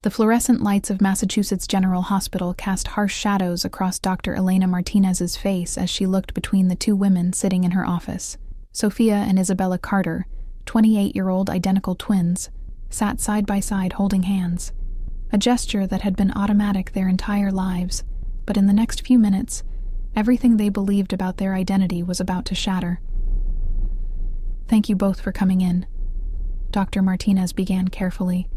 The fluorescent lights of Massachusetts General Hospital cast harsh shadows across Dr. Elena Martinez's face as she looked between the two women sitting in her office. Sophia and Isabella Carter, 28-year-old identical twins, sat side by side holding hands, a gesture that had been automatic their entire lives, but in the next few minutes, everything they believed about their identity was about to shatter. "Thank you both for coming in," Dr. Martinez began carefully.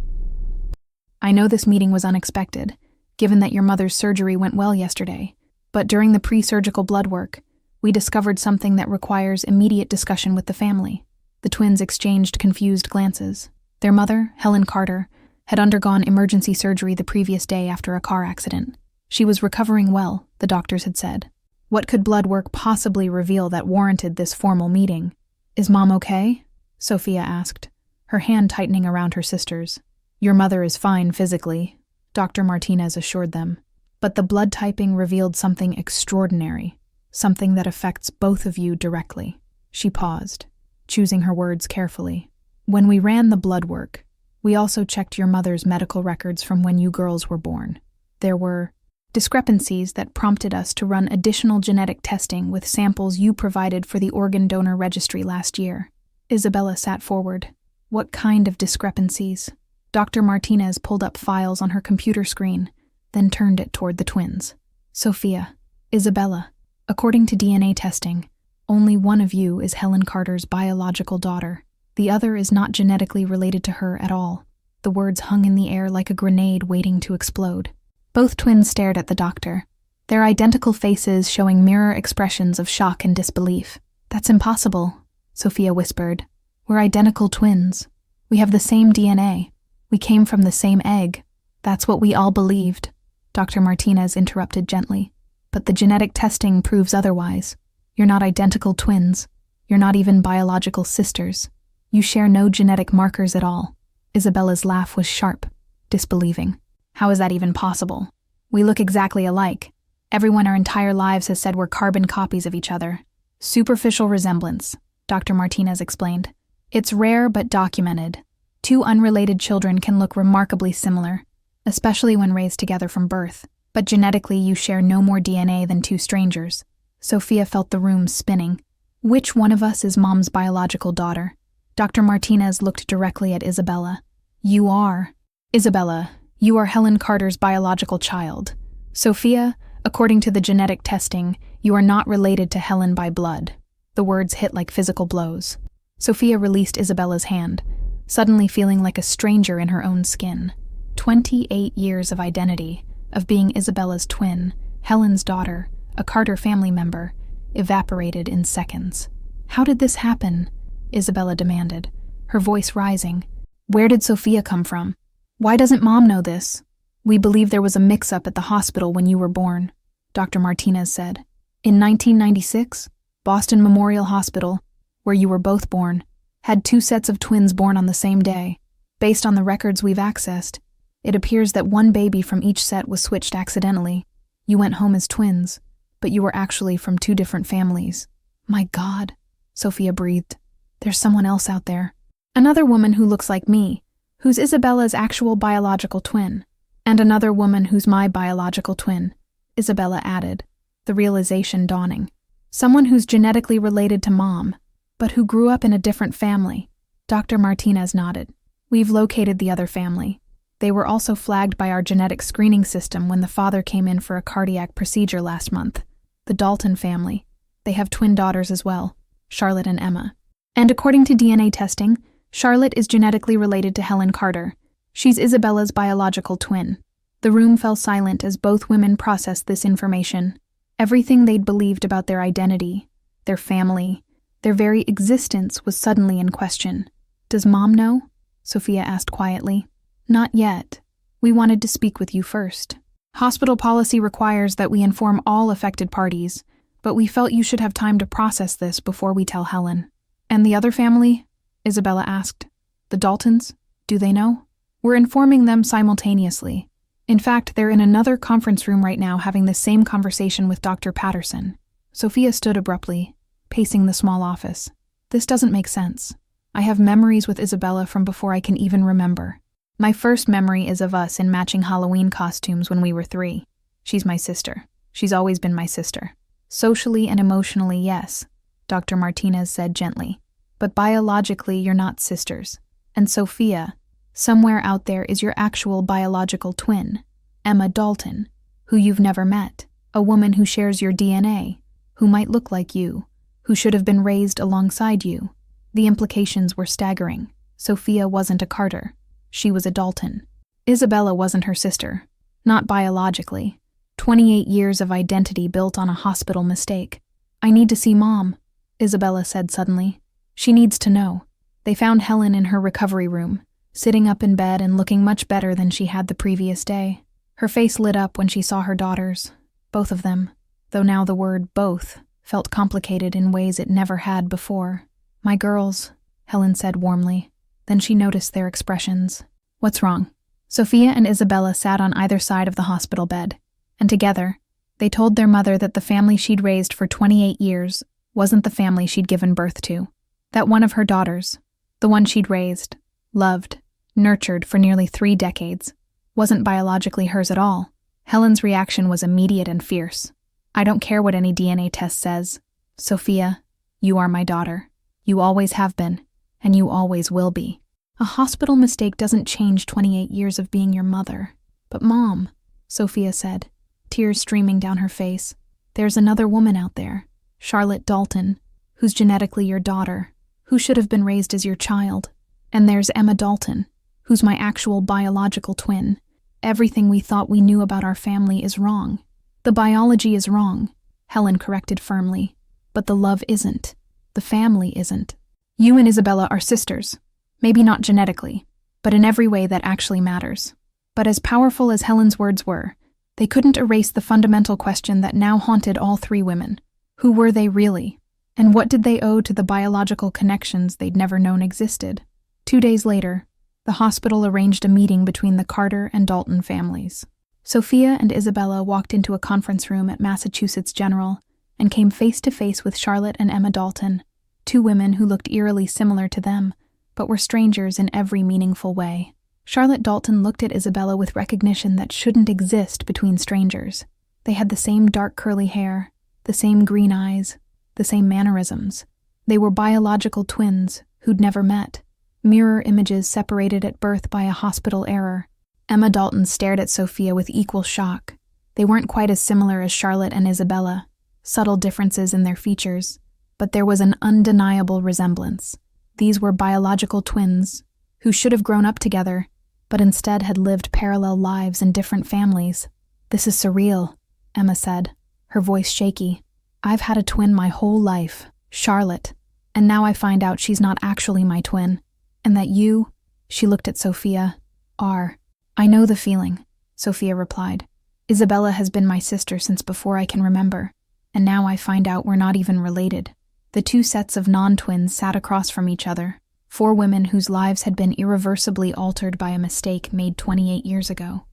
"I know this meeting was unexpected, given that your mother's surgery went well yesterday, but during the pre-surgical blood work, we discovered something that requires immediate discussion with the family." The twins exchanged confused glances. Their mother, Helen Carter, had undergone emergency surgery the previous day after a car accident. She was recovering well, the doctors had said. What could blood work possibly reveal that warranted this formal meeting? "Is Mom okay?" Sophia asked, her hand tightening around her sister's. "Your mother is fine physically," Dr. Martinez assured them. "But the blood typing revealed something extraordinary, something that affects both of you directly." She paused, choosing her words carefully. "When we ran the blood work, we also checked your mother's medical records from when you girls were born. There were discrepancies that prompted us to run additional genetic testing with samples you provided for the organ donor registry last year." Isabella sat forward. "What kind of discrepancies?" Dr. Martinez pulled up files on her computer screen, then turned it toward the twins. "Sophia, Isabella, according to DNA testing, only one of you is Helen Carter's biological daughter. The other is not genetically related to her at all." The words hung in the air like a grenade waiting to explode. Both twins stared at the doctor, their identical faces showing mirror expressions of shock and disbelief. "That's impossible," Sophia whispered. "We're identical twins. We have the same DNA. We came from the same egg. That's what we all believed," Dr. Martinez interrupted gently. "But the genetic testing proves otherwise. You're not identical twins. You're not even biological sisters. You share no genetic markers at all." Isabella's laugh was sharp, disbelieving. "How is that even possible? We look exactly alike. Everyone our entire lives has said we're carbon copies of each other." "Superficial resemblance," Dr. Martinez explained. "It's rare but documented. Two unrelated children can look remarkably similar, especially when raised together from birth. But genetically you share no more DNA than two strangers." Sophia felt the room spinning. "Which one of us is Mom's biological daughter?" Dr. Martinez looked directly at Isabella. "You are. Isabella, you are Helen Carter's biological child. Sophia, according to the genetic testing, you are not related to Helen by blood." The words hit like physical blows. Sophia released Isabella's hand, suddenly feeling like a stranger in her own skin. 28 years of identity, of being Isabella's twin, Helen's daughter, a Carter family member, evaporated in seconds. "How did this happen?" Isabella demanded, her voice rising. "Where did Sophia come from? Why doesn't Mom know this?" "We believe there was a mix-up at the hospital when you were born," Dr. Martinez said. "In 1996, Boston Memorial Hospital, where you were both born, had two sets of twins born on the same day. Based on the records we've accessed, it appears that one baby from each set was switched accidentally. You went home as twins, but you were actually from two different families." "My God," Sophia breathed. "There's someone else out there. Another woman who looks like me, who's Isabella's actual biological twin. And another woman who's my biological twin," Isabella added, the realization dawning. "Someone who's genetically related to Mom, but who grew up in a different family." Dr. Martinez nodded. "We've located the other family. They were also flagged by our genetic screening system when the father came in for a cardiac procedure last month. The Dalton family. They have twin daughters as well, Charlotte and Emma. And according to DNA testing, Charlotte is genetically related to Helen Carter. She's Isabella's biological twin." The room fell silent as both women processed this information. Everything they'd believed about their identity, their family, their very existence was suddenly in question. "Does Mom know?" Sophia asked quietly. "Not yet. We wanted to speak with you first. Hospital policy requires that we inform all affected parties, but we felt you should have time to process this before we tell Helen." "And the other family?" Isabella asked. "The Daltons? Do they know?" "We're informing them simultaneously. In fact, they're in another conference room right now having the same conversation with Dr. Patterson." Sophia stood abruptly, pacing the small office. "This doesn't make sense. I have memories with Isabella from before I can even remember. My first memory is of us in matching Halloween costumes when we were 3. She's my sister. She's always been my sister. Socially and emotionally, yes, Dr. Martinez said gently. But biologically, you're not sisters. And Sophia, somewhere out there is your actual biological twin, Emma Dalton, who you've never met, a woman who shares your DNA, who might look like you, who should have been raised alongside you. The implications were staggering. Sophia wasn't a Carter. She was a Dalton. Isabella wasn't her sister. Not biologically. 28 years of identity built on a hospital mistake. I need to see Mom, Isabella said suddenly. She needs to know. They found Helen in her recovery room, sitting up in bed and looking much better than she had the previous day. Her face lit up when she saw her daughters, both of them, though now the word both felt complicated in ways it never had before. My girls, Helen said warmly. Then she noticed their expressions. What's wrong? Sophia and Isabella sat on either side of the hospital bed, and together, they told their mother that the family she'd raised for 28 years wasn't the family she'd given birth to. That one of her daughters, the one she'd raised, loved, nurtured for nearly 3 decades, wasn't biologically hers at all. Helen's reaction was immediate and fierce. I don't care what any DNA test says. Sophia, you are my daughter. You always have been, and you always will be. A hospital mistake doesn't change 28 years of being your mother. But Mom, Sophia said, tears streaming down her face, there's another woman out there, Charlotte Dalton, who's genetically your daughter, who should have been raised as your child. And there's Emma Dalton, who's my actual biological twin. Everything we thought we knew about our family is wrong. The biology is wrong, Helen corrected firmly. But the love isn't. The family isn't. You and Isabella are sisters. Maybe not genetically, but in every way that actually matters. But as powerful as Helen's words were, they couldn't erase the fundamental question that now haunted all 3 women. Who were they really? And what did they owe to the biological connections they'd never known existed? 2 days later, the hospital arranged a meeting between the Carter and Dalton families. Sophia and Isabella walked into a conference room at Massachusetts General and came face to face with Charlotte and Emma Dalton, 2 women who looked eerily similar to them, but were strangers in every meaningful way. Charlotte Dalton looked at Isabella with recognition that shouldn't exist between strangers. They had the same dark curly hair, the same green eyes, the same mannerisms. They were biological twins who'd never met, mirror images separated at birth by a hospital error. Emma Dalton stared at Sophia with equal shock. They weren't quite as similar as Charlotte and Isabella, subtle differences in their features, but there was an undeniable resemblance. These were biological twins who should have grown up together, but instead had lived parallel lives in different families. This is surreal, Emma said, her voice shaky. I've had a twin my whole life, Charlotte, and now I find out she's not actually my twin, and that you, she looked at Sophia, are. I know the feeling, Sophia replied. Isabella has been my sister since before I can remember, and now I find out we're not even related. The 2 sets of non-twins sat across from each other, 4 women whose lives had been irreversibly altered by a mistake made 28 years ago.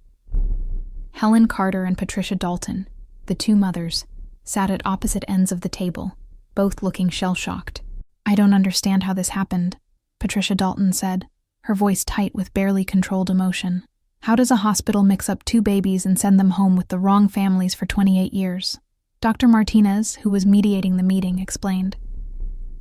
Helen Carter and Patricia Dalton, the 2 mothers, sat at opposite ends of the table, both looking shell-shocked. I don't understand how this happened, Patricia Dalton said, her voice tight with barely controlled emotion. How does a hospital mix up 2 babies and send them home with the wrong families for 28 years? Dr. Martinez, who was mediating the meeting, explained.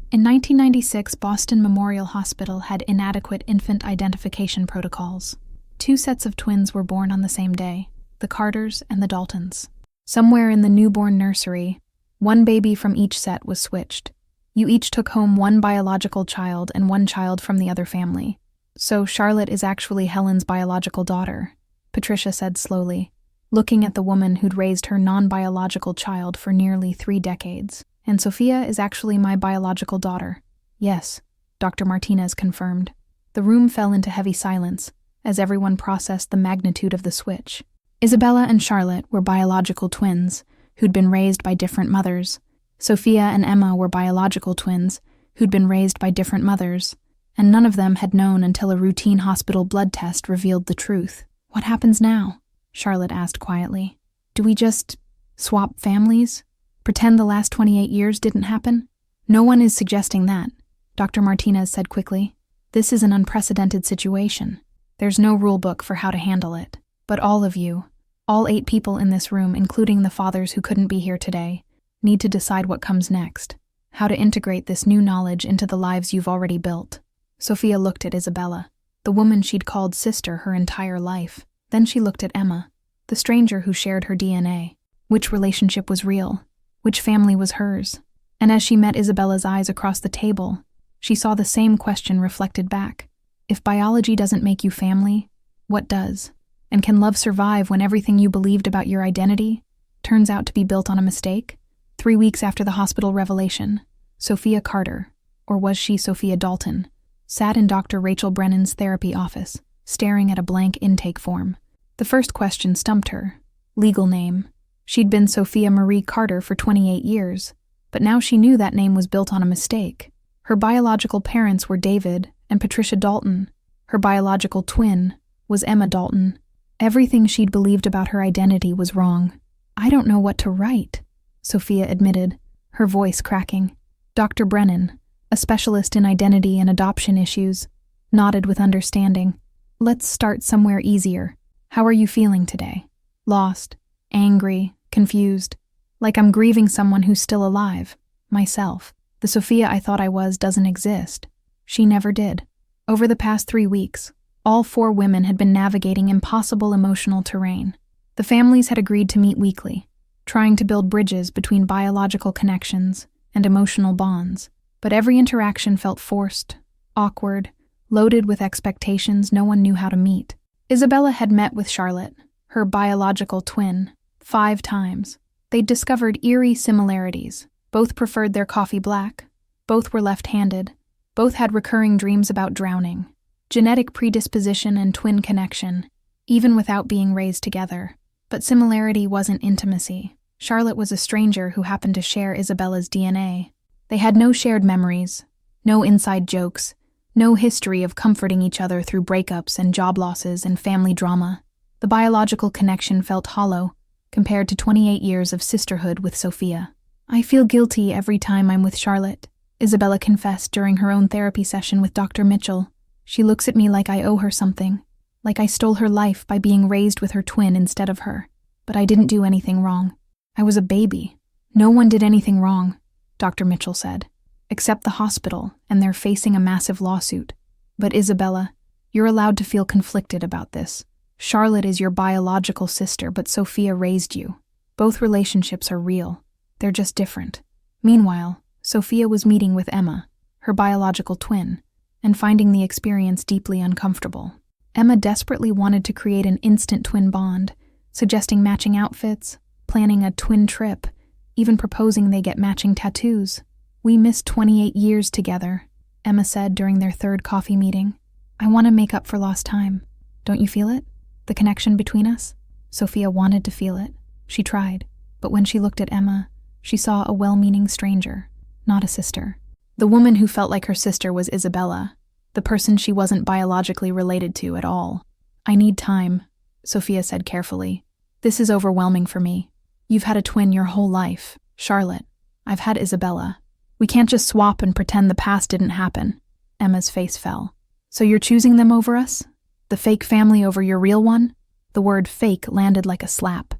In 1996, Boston Memorial Hospital had inadequate infant identification protocols. 2 sets of twins were born on the same day, the Carters and the Daltons. Somewhere in the newborn nursery, 1 baby from each set was switched. You each took home 1 biological child and 1 child from the other family. So Charlotte is actually Helen's biological daughter, Patricia said slowly, looking at the woman who'd raised her non-biological child for nearly 3 decades. And Sophia is actually my biological daughter. Yes, Dr. Martinez confirmed. The room fell into heavy silence as everyone processed the magnitude of the switch. Isabella and Charlotte were biological twins who'd been raised by different mothers. Sophia and Emma were biological twins who'd been raised by different mothers, and none of them had known until a routine hospital blood test revealed the truth. What happens now? Charlotte asked quietly. Do we just swap families? Pretend the last 28 years didn't happen? No one is suggesting that, Dr. Martinez said quickly. This is an unprecedented situation. There's no rule book for how to handle it. But all of you, all 8 people in this room, including the fathers who couldn't be here today, need to decide what comes next, how to integrate this new knowledge into the lives you've already built. Sophia looked at Isabella, the woman she'd called sister her entire life. Then she looked at Emma, the stranger who shared her DNA. Which relationship was real? Which family was hers? And as she met Isabella's eyes across the table, she saw the same question reflected back. If biology doesn't make you family, what does? And can love survive when everything you believed about your identity turns out to be built on a mistake? 3 weeks after the hospital revelation, Sophia Carter, or was she Sophia Dalton, sat in Dr. Rachel Brennan's therapy office, staring at a blank intake form. The first question stumped her. Legal name. She'd been Sophia Marie Carter for 28 years, but now she knew that name was built on a mistake. Her biological parents were David and Patricia Dalton. Her biological twin was Emma Dalton. Everything she'd believed about her identity was wrong. I don't know what to write, Sophia admitted, her voice cracking. Dr. Brennan, a specialist in identity and adoption issues, nodded with understanding. Let's start somewhere easier. How are you feeling today? Lost, angry, confused, like I'm grieving someone who's still alive, myself. The Sophia I thought I was doesn't exist. She never did. Over the past 3 weeks, all 4 women had been navigating impossible emotional terrain. The families had agreed to meet weekly, trying to build bridges between biological connections and emotional bonds. But every interaction felt forced, awkward, loaded with expectations no one knew how to meet. Isabella had met with Charlotte, her biological twin, 5 times. They'd discovered eerie similarities. Both preferred their coffee black. Both were left-handed. Both had recurring dreams about drowning. Genetic predisposition and twin connection, even without being raised together. But similarity wasn't intimacy. Charlotte was a stranger who happened to share Isabella's DNA. They had no shared memories, no inside jokes, no history of comforting each other through breakups and job losses and family drama. The biological connection felt hollow, compared to 28 years of sisterhood with Sophia. I feel guilty every time I'm with Charlotte, Isabella confessed during her own therapy session with Dr. Mitchell. She looks at me like I owe her something, like I stole her life by being raised with her twin instead of her. But I didn't do anything wrong. I was a baby. No one did anything wrong, Dr. Mitchell said, except the hospital, and they're facing a massive lawsuit. But Isabella, you're allowed to feel conflicted about this. Charlotte is your biological sister, but Sophia raised you. Both relationships are real. They're just different. Meanwhile, Sophia was meeting with Emma, her biological twin, and finding the experience deeply uncomfortable. Emma desperately wanted to create an instant twin bond, suggesting matching outfits, planning a twin trip, even proposing they get matching tattoos. We missed 28 years together, Emma said during their 3rd coffee meeting. I want to make up for lost time. Don't you feel it? The connection between us? Sophia wanted to feel it. She tried, but when she looked at Emma, she saw a well-meaning stranger, not a sister. The woman who felt like her sister was Isabella, the person she wasn't biologically related to at all. I need time, Sophia said carefully. This is overwhelming for me. You've had a twin your whole life, Charlotte. I've had Isabella. We can't just swap and pretend the past didn't happen. Emma's face fell. So you're choosing them over us? The fake family over your real one? The word fake landed like a slap.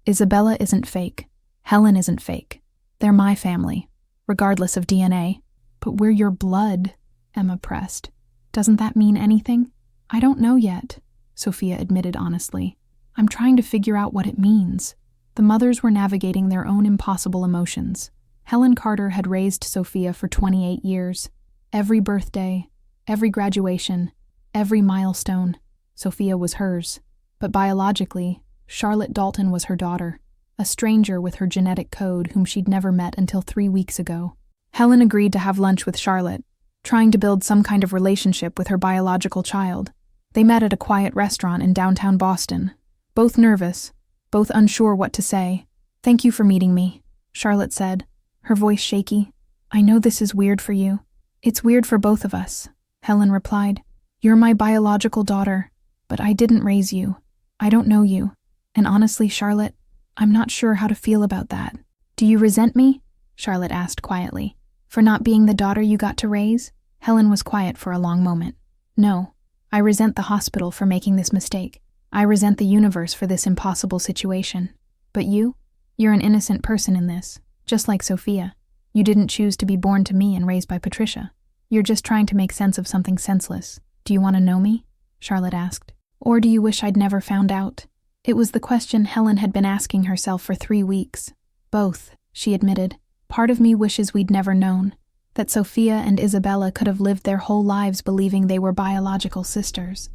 Isabella isn't fake. Helen isn't fake. They're my family, regardless of DNA. But we're your blood, Emma pressed. Doesn't that mean anything? I don't know yet, Sophia admitted honestly. I'm trying to figure out what it means. The mothers were navigating their own impossible emotions. Helen Carter had raised Sophia for 28 years. Every birthday, every graduation, every milestone, Sophia was hers. But biologically, Charlotte Dalton was her daughter, a stranger with her genetic code whom she'd never met until 3 weeks ago. Helen agreed to have lunch with Charlotte, trying to build some kind of relationship with her biological child. They met at a quiet restaurant in downtown Boston, both nervous, both unsure what to say. Thank you for meeting me, Charlotte said, her voice shaky. I know this is weird for you. It's weird for both of us, Helen replied. You're my biological daughter, but I didn't raise you. I don't know you. And honestly, Charlotte, I'm not sure how to feel about that. Do you resent me? Charlotte asked quietly. For not being the daughter you got to raise? Helen was quiet for a long moment. No, I resent the hospital for making this mistake. I resent the universe for this impossible situation. But you're an innocent person in this, just like Sophia. You didn't choose to be born to me and raised by Patricia. You're just trying to make sense of something senseless. Do you want to know me? Charlotte asked. Or do you wish I'd never found out? It was the question Helen had been asking herself for 3 weeks. Both, she admitted. Part of me wishes we'd never known, that Sophia and Isabella could have lived their whole lives believing they were biological sisters.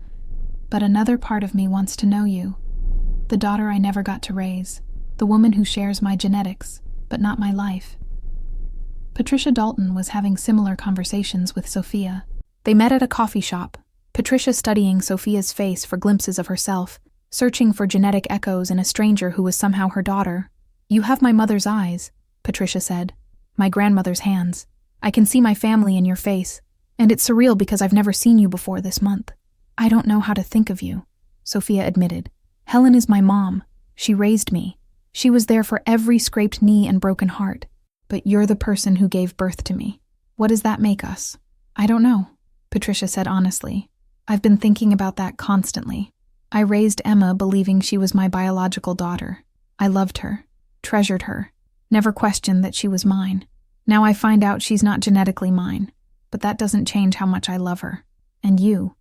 But another part of me wants to know you, the daughter I never got to raise, the woman who shares my genetics, but not my life. Patricia Dalton was having similar conversations with Sophia. They met at a coffee shop, Patricia studying Sophia's face for glimpses of herself, searching for genetic echoes in a stranger who was somehow her daughter. You have my mother's eyes, Patricia said. My grandmother's hands. I can see my family in your face, and it's surreal because I've never seen you before this month. I don't know how to think of you, Sophia admitted. Helen is my mom. She raised me. She was there for every scraped knee and broken heart. But you're the person who gave birth to me. What does that make us? I don't know, Patricia said honestly. I've been thinking about that constantly. I raised Emma believing she was my biological daughter. I loved her, treasured her, never questioned that she was mine. Now I find out she's not genetically mine, but that doesn't change how much I love her. And you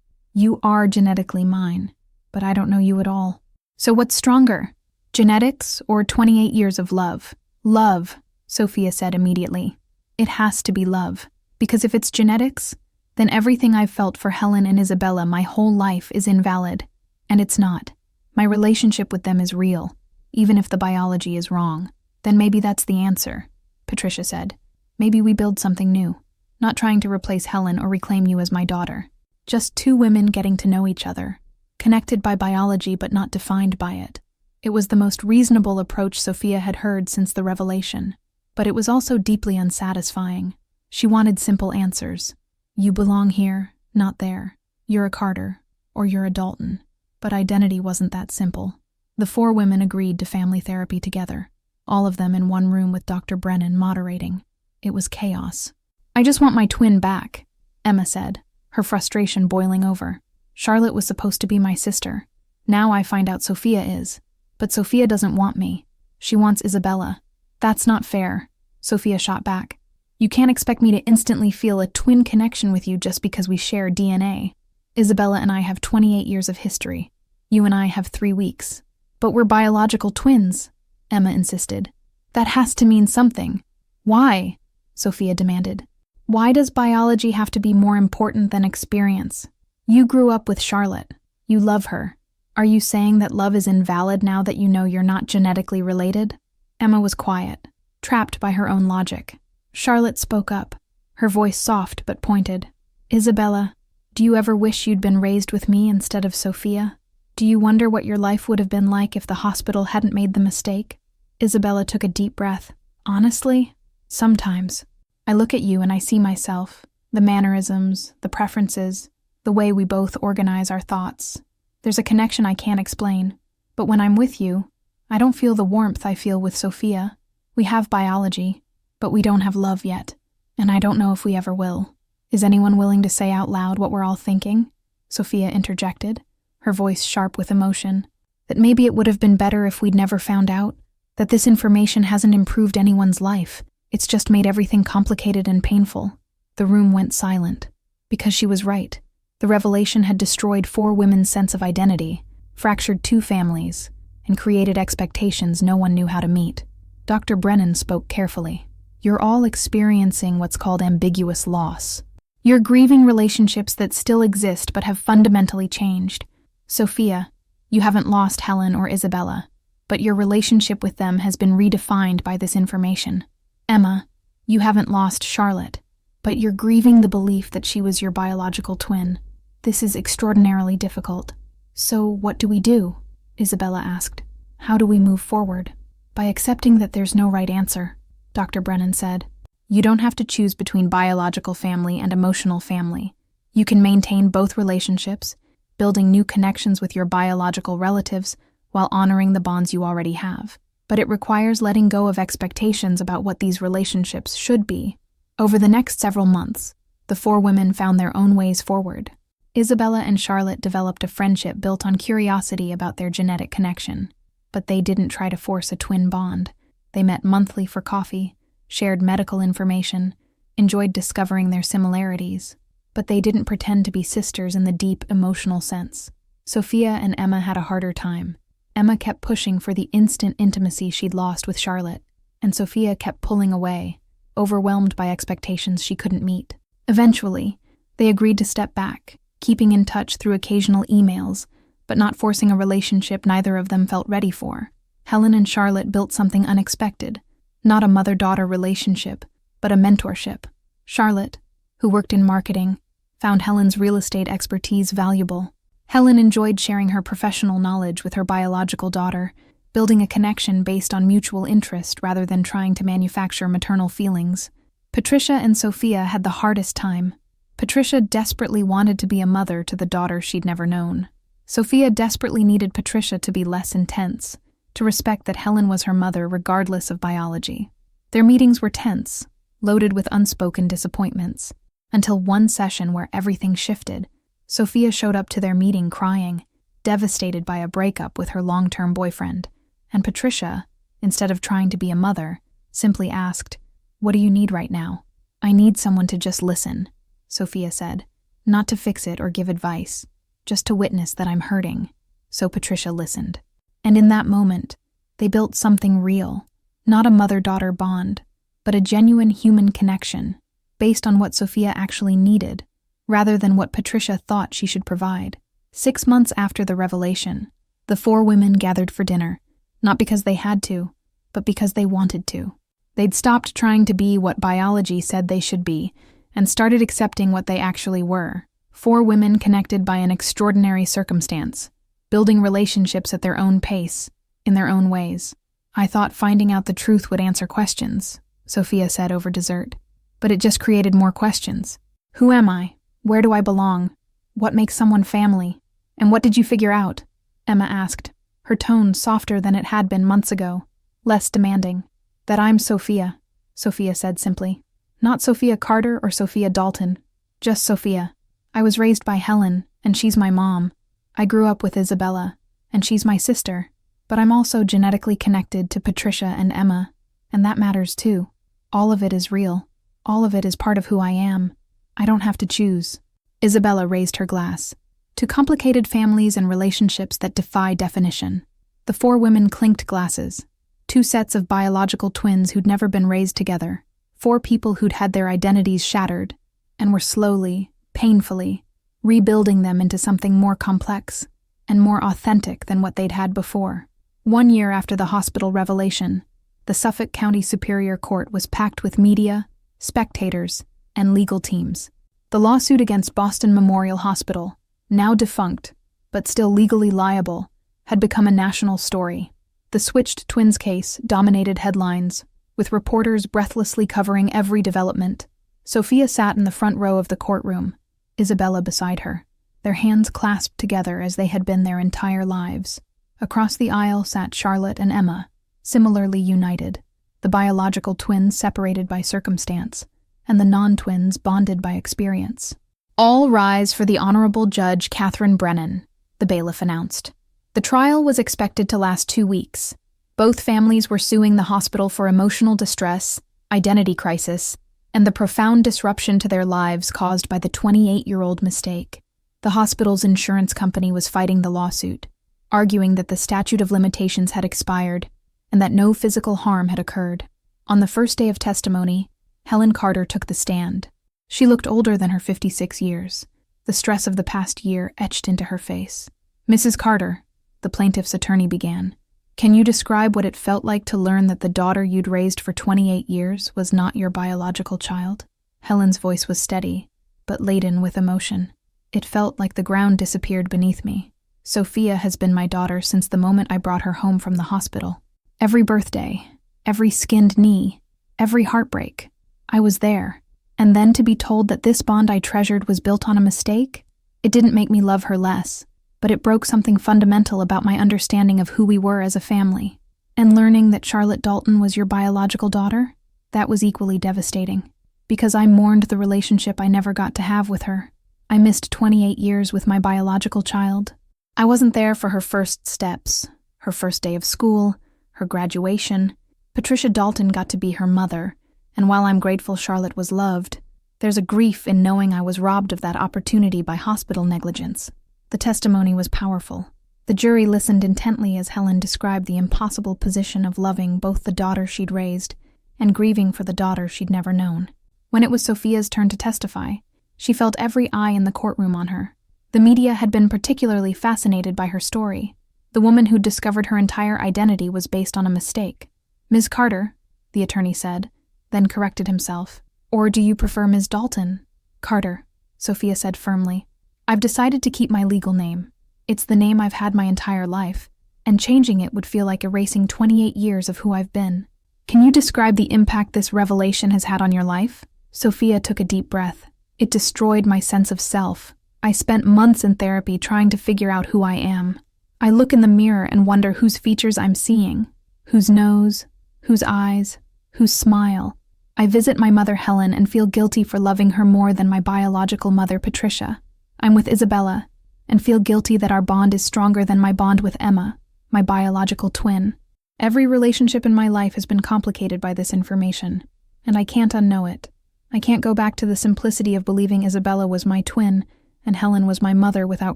are genetically mine, but I don't know you at all. So what's stronger, genetics or 28 years of love? Love, Sophia said immediately. It has to be love, because if it's genetics, then everything I've felt for Helen and Isabella my whole life is invalid. And it's not. My relationship with them is real, even if the biology is wrong. Then maybe that's the answer, Patricia said. Maybe we build something new, not trying to replace Helen or reclaim you as my daughter. Just 2 women getting to know each other, connected by biology but not defined by it. It was the most reasonable approach Sophia had heard since the revelation. But it was also deeply unsatisfying. She wanted simple answers. You belong here, not there. You're a Carter, or you're a Dalton. But identity wasn't that simple. The 4 women agreed to family therapy together, all of them in one room with Dr. Brennan moderating. It was chaos. I just want my twin back, Emma said, her frustration boiling over. Charlotte was supposed to be my sister. Now I find out Sophia is. But Sophia doesn't want me. She wants Isabella. That's not fair, Sophia shot back. You can't expect me to instantly feel a twin connection with you just because we share DNA. Isabella and I have 28 years of history. You and I have 3 weeks. But we're biological twins, Emma insisted. That has to mean something. Why? Sophia demanded. Why does biology have to be more important than experience? You grew up with Charlotte. You love her. Are you saying that love is invalid now that you know you're not genetically related? Emma was quiet, trapped by her own logic. Charlotte spoke up, her voice soft but pointed. Isabella, do you ever wish you'd been raised with me instead of Sophia? Do you wonder what your life would have been like if the hospital hadn't made the mistake? Isabella took a deep breath. Honestly, sometimes. I look at you and I see myself, the mannerisms, the preferences, the way we both organize our thoughts. There's a connection I can't explain, but when I'm with you, I don't feel the warmth I feel with Sophia. We have biology, but we don't have love yet, and I don't know if we ever will. Is anyone willing to say out loud what we're all thinking? Sophia interjected, her voice sharp with emotion. That maybe it would have been better if we'd never found out, that this information hasn't improved anyone's life. It's just made everything complicated and painful. The room went silent. Because she was right. The revelation had destroyed 4 women's sense of identity, fractured 2 families, and created expectations no one knew how to meet. Dr. Brennan spoke carefully. You're all experiencing what's called ambiguous loss. You're grieving relationships that still exist but have fundamentally changed. Sophia, you haven't lost Helen or Isabella, but your relationship with them has been redefined by this information. Emma, you haven't lost Charlotte, but you're grieving the belief that she was your biological twin. This is extraordinarily difficult. So what do we do? Isabella asked. How do we move forward? By accepting that there's no right answer, Dr. Brennan said. You don't have to choose between biological family and emotional family. You can maintain both relationships, building new connections with your biological relatives while honoring the bonds you already have. But it requires letting go of expectations about what these relationships should be. Over the next several months, the 4 women found their own ways forward. Isabella and Charlotte developed a friendship built on curiosity about their genetic connection. But they didn't try to force a twin bond. They met monthly for coffee, shared medical information, enjoyed discovering their similarities. But they didn't pretend to be sisters in the deep emotional sense. Sophia and Emma had a harder time. Emma kept pushing for the instant intimacy she'd lost with Charlotte, and Sophia kept pulling away, overwhelmed by expectations she couldn't meet. Eventually, they agreed to step back, keeping in touch through occasional emails, but not forcing a relationship neither of them felt ready for. Helen and Charlotte built something unexpected, not a mother-daughter relationship, but a mentorship. Charlotte, who worked in marketing, found Helen's real estate expertise valuable. Helen enjoyed sharing her professional knowledge with her biological daughter, building a connection based on mutual interest rather than trying to manufacture maternal feelings. Patricia and Sophia had the hardest time. Patricia desperately wanted to be a mother to the daughter she'd never known. Sophia desperately needed Patricia to be less intense, to respect that Helen was her mother regardless of biology. Their meetings were tense, loaded with unspoken disappointments, until one session where everything shifted. Sophia showed up to their meeting crying, devastated by a breakup with her long-term boyfriend, and Patricia, instead of trying to be a mother, simply asked, "What do you need right now?" "I need someone to just listen," Sophia said, "not to fix it or give advice, just to witness that I'm hurting." So Patricia listened. And in that moment, they built something real, not a mother-daughter bond, but a genuine human connection, based on what Sophia actually needed, rather than what Patricia thought she should provide. 6 months after the revelation, the 4 women gathered for dinner, not because they had to, but because they wanted to. They'd stopped trying to be what biology said they should be, and started accepting what they actually were. 4 women connected by an extraordinary circumstance, building relationships at their own pace, in their own ways. "I thought finding out the truth would answer questions," Sophia said over dessert. "But it just created more questions. Who am I? Where do I belong? What makes someone family? And what did you figure out?" Emma asked, her tone softer than it had been months ago, less demanding. "That I'm Sophia," Sophia said simply. "Not Sophia Carter or Sophia Dalton, just Sophia. I was raised by Helen, and she's my mom. I grew up with Isabella, and she's my sister. But I'm also genetically connected to Patricia and Emma, and that matters too. All of it is real. All of it is part of who I am. I don't have to choose." Isabella raised her glass. "To complicated families and relationships that defy definition." The 4 women clinked glasses. 2 sets of biological twins who'd never been raised together. 4 people who'd had their identities shattered, and were slowly, painfully, rebuilding them into something more complex and more authentic than what they'd had before. 1 year after the hospital revelation, the Suffolk County Superior Court was packed with media, spectators, and legal teams. The lawsuit against Boston Memorial Hospital, now defunct, but still legally liable, had become a national story. The switched twins case dominated headlines, with reporters breathlessly covering every development. Sophia sat in the front row of the courtroom, Isabella beside her, their hands clasped together as they had been their entire lives. Across the aisle sat Charlotte and Emma, similarly united, the biological twins separated by circumstance, and the non-twins bonded by experience. "All rise for the Honorable Judge Catherine Brennan," the bailiff announced. The trial was expected to last 2 weeks. Both families were suing the hospital for emotional distress, identity crisis, and the profound disruption to their lives caused by the 28-year-old mistake. The hospital's insurance company was fighting the lawsuit, arguing that the statute of limitations had expired and that no physical harm had occurred. On the first day of testimony, Helen Carter took the stand. She looked older than her 56 years, the stress of the past year etched into her face. "Mrs. Carter," the plaintiff's attorney began, "can you describe what it felt like to learn that the daughter you'd raised for 28 years was not your biological child?" Helen's voice was steady, but laden with emotion. "It felt like the ground disappeared beneath me. Sophia has been my daughter since the moment I brought her home from the hospital. Every birthday, every skinned knee, every heartbreak. I was there. And then to be told that this bond I treasured was built on a mistake? It didn't make me love her less, but it broke something fundamental about my understanding of who we were as a family. And learning that Charlotte Dalton was your biological daughter? That was equally devastating, because I mourned the relationship I never got to have with her. I missed 28 years with my biological child. I wasn't there for her first steps, her first day of school, her graduation. Patricia Dalton got to be her mother, and while I'm grateful Charlotte was loved, there's a grief in knowing I was robbed of that opportunity by hospital negligence. The testimony was powerful. The jury listened intently as Helen described the impossible position of loving both the daughter she'd raised and grieving for the daughter she'd never known. When it was Sophia's turn to testify, she felt every eye in the courtroom on her. The media had been particularly fascinated by her story. The woman who'd discovered her entire identity was based on a mistake. "Ms. Carter," the attorney said, then corrected himself. "Or do you prefer Ms. Dalton?" "Carter," Sophia said firmly. "I've decided to keep my legal name. It's the name I've had my entire life, and changing it would feel like erasing 28 years of who I've been." "Can you describe the impact this revelation has had on your life?" Sophia took a deep breath. "It destroyed my sense of self. I spent months in therapy trying to figure out who I am. I look in the mirror and wonder whose features I'm seeing, whose nose, whose eyes, whose smile. I visit my mother Helen and feel guilty for loving her more than my biological mother Patricia. I'm with Isabella and feel guilty that our bond is stronger than my bond with Emma, my biological twin. Every relationship in my life has been complicated by this information, and I can't unknow it. I can't go back to the simplicity of believing Isabella was my twin and Helen was my mother without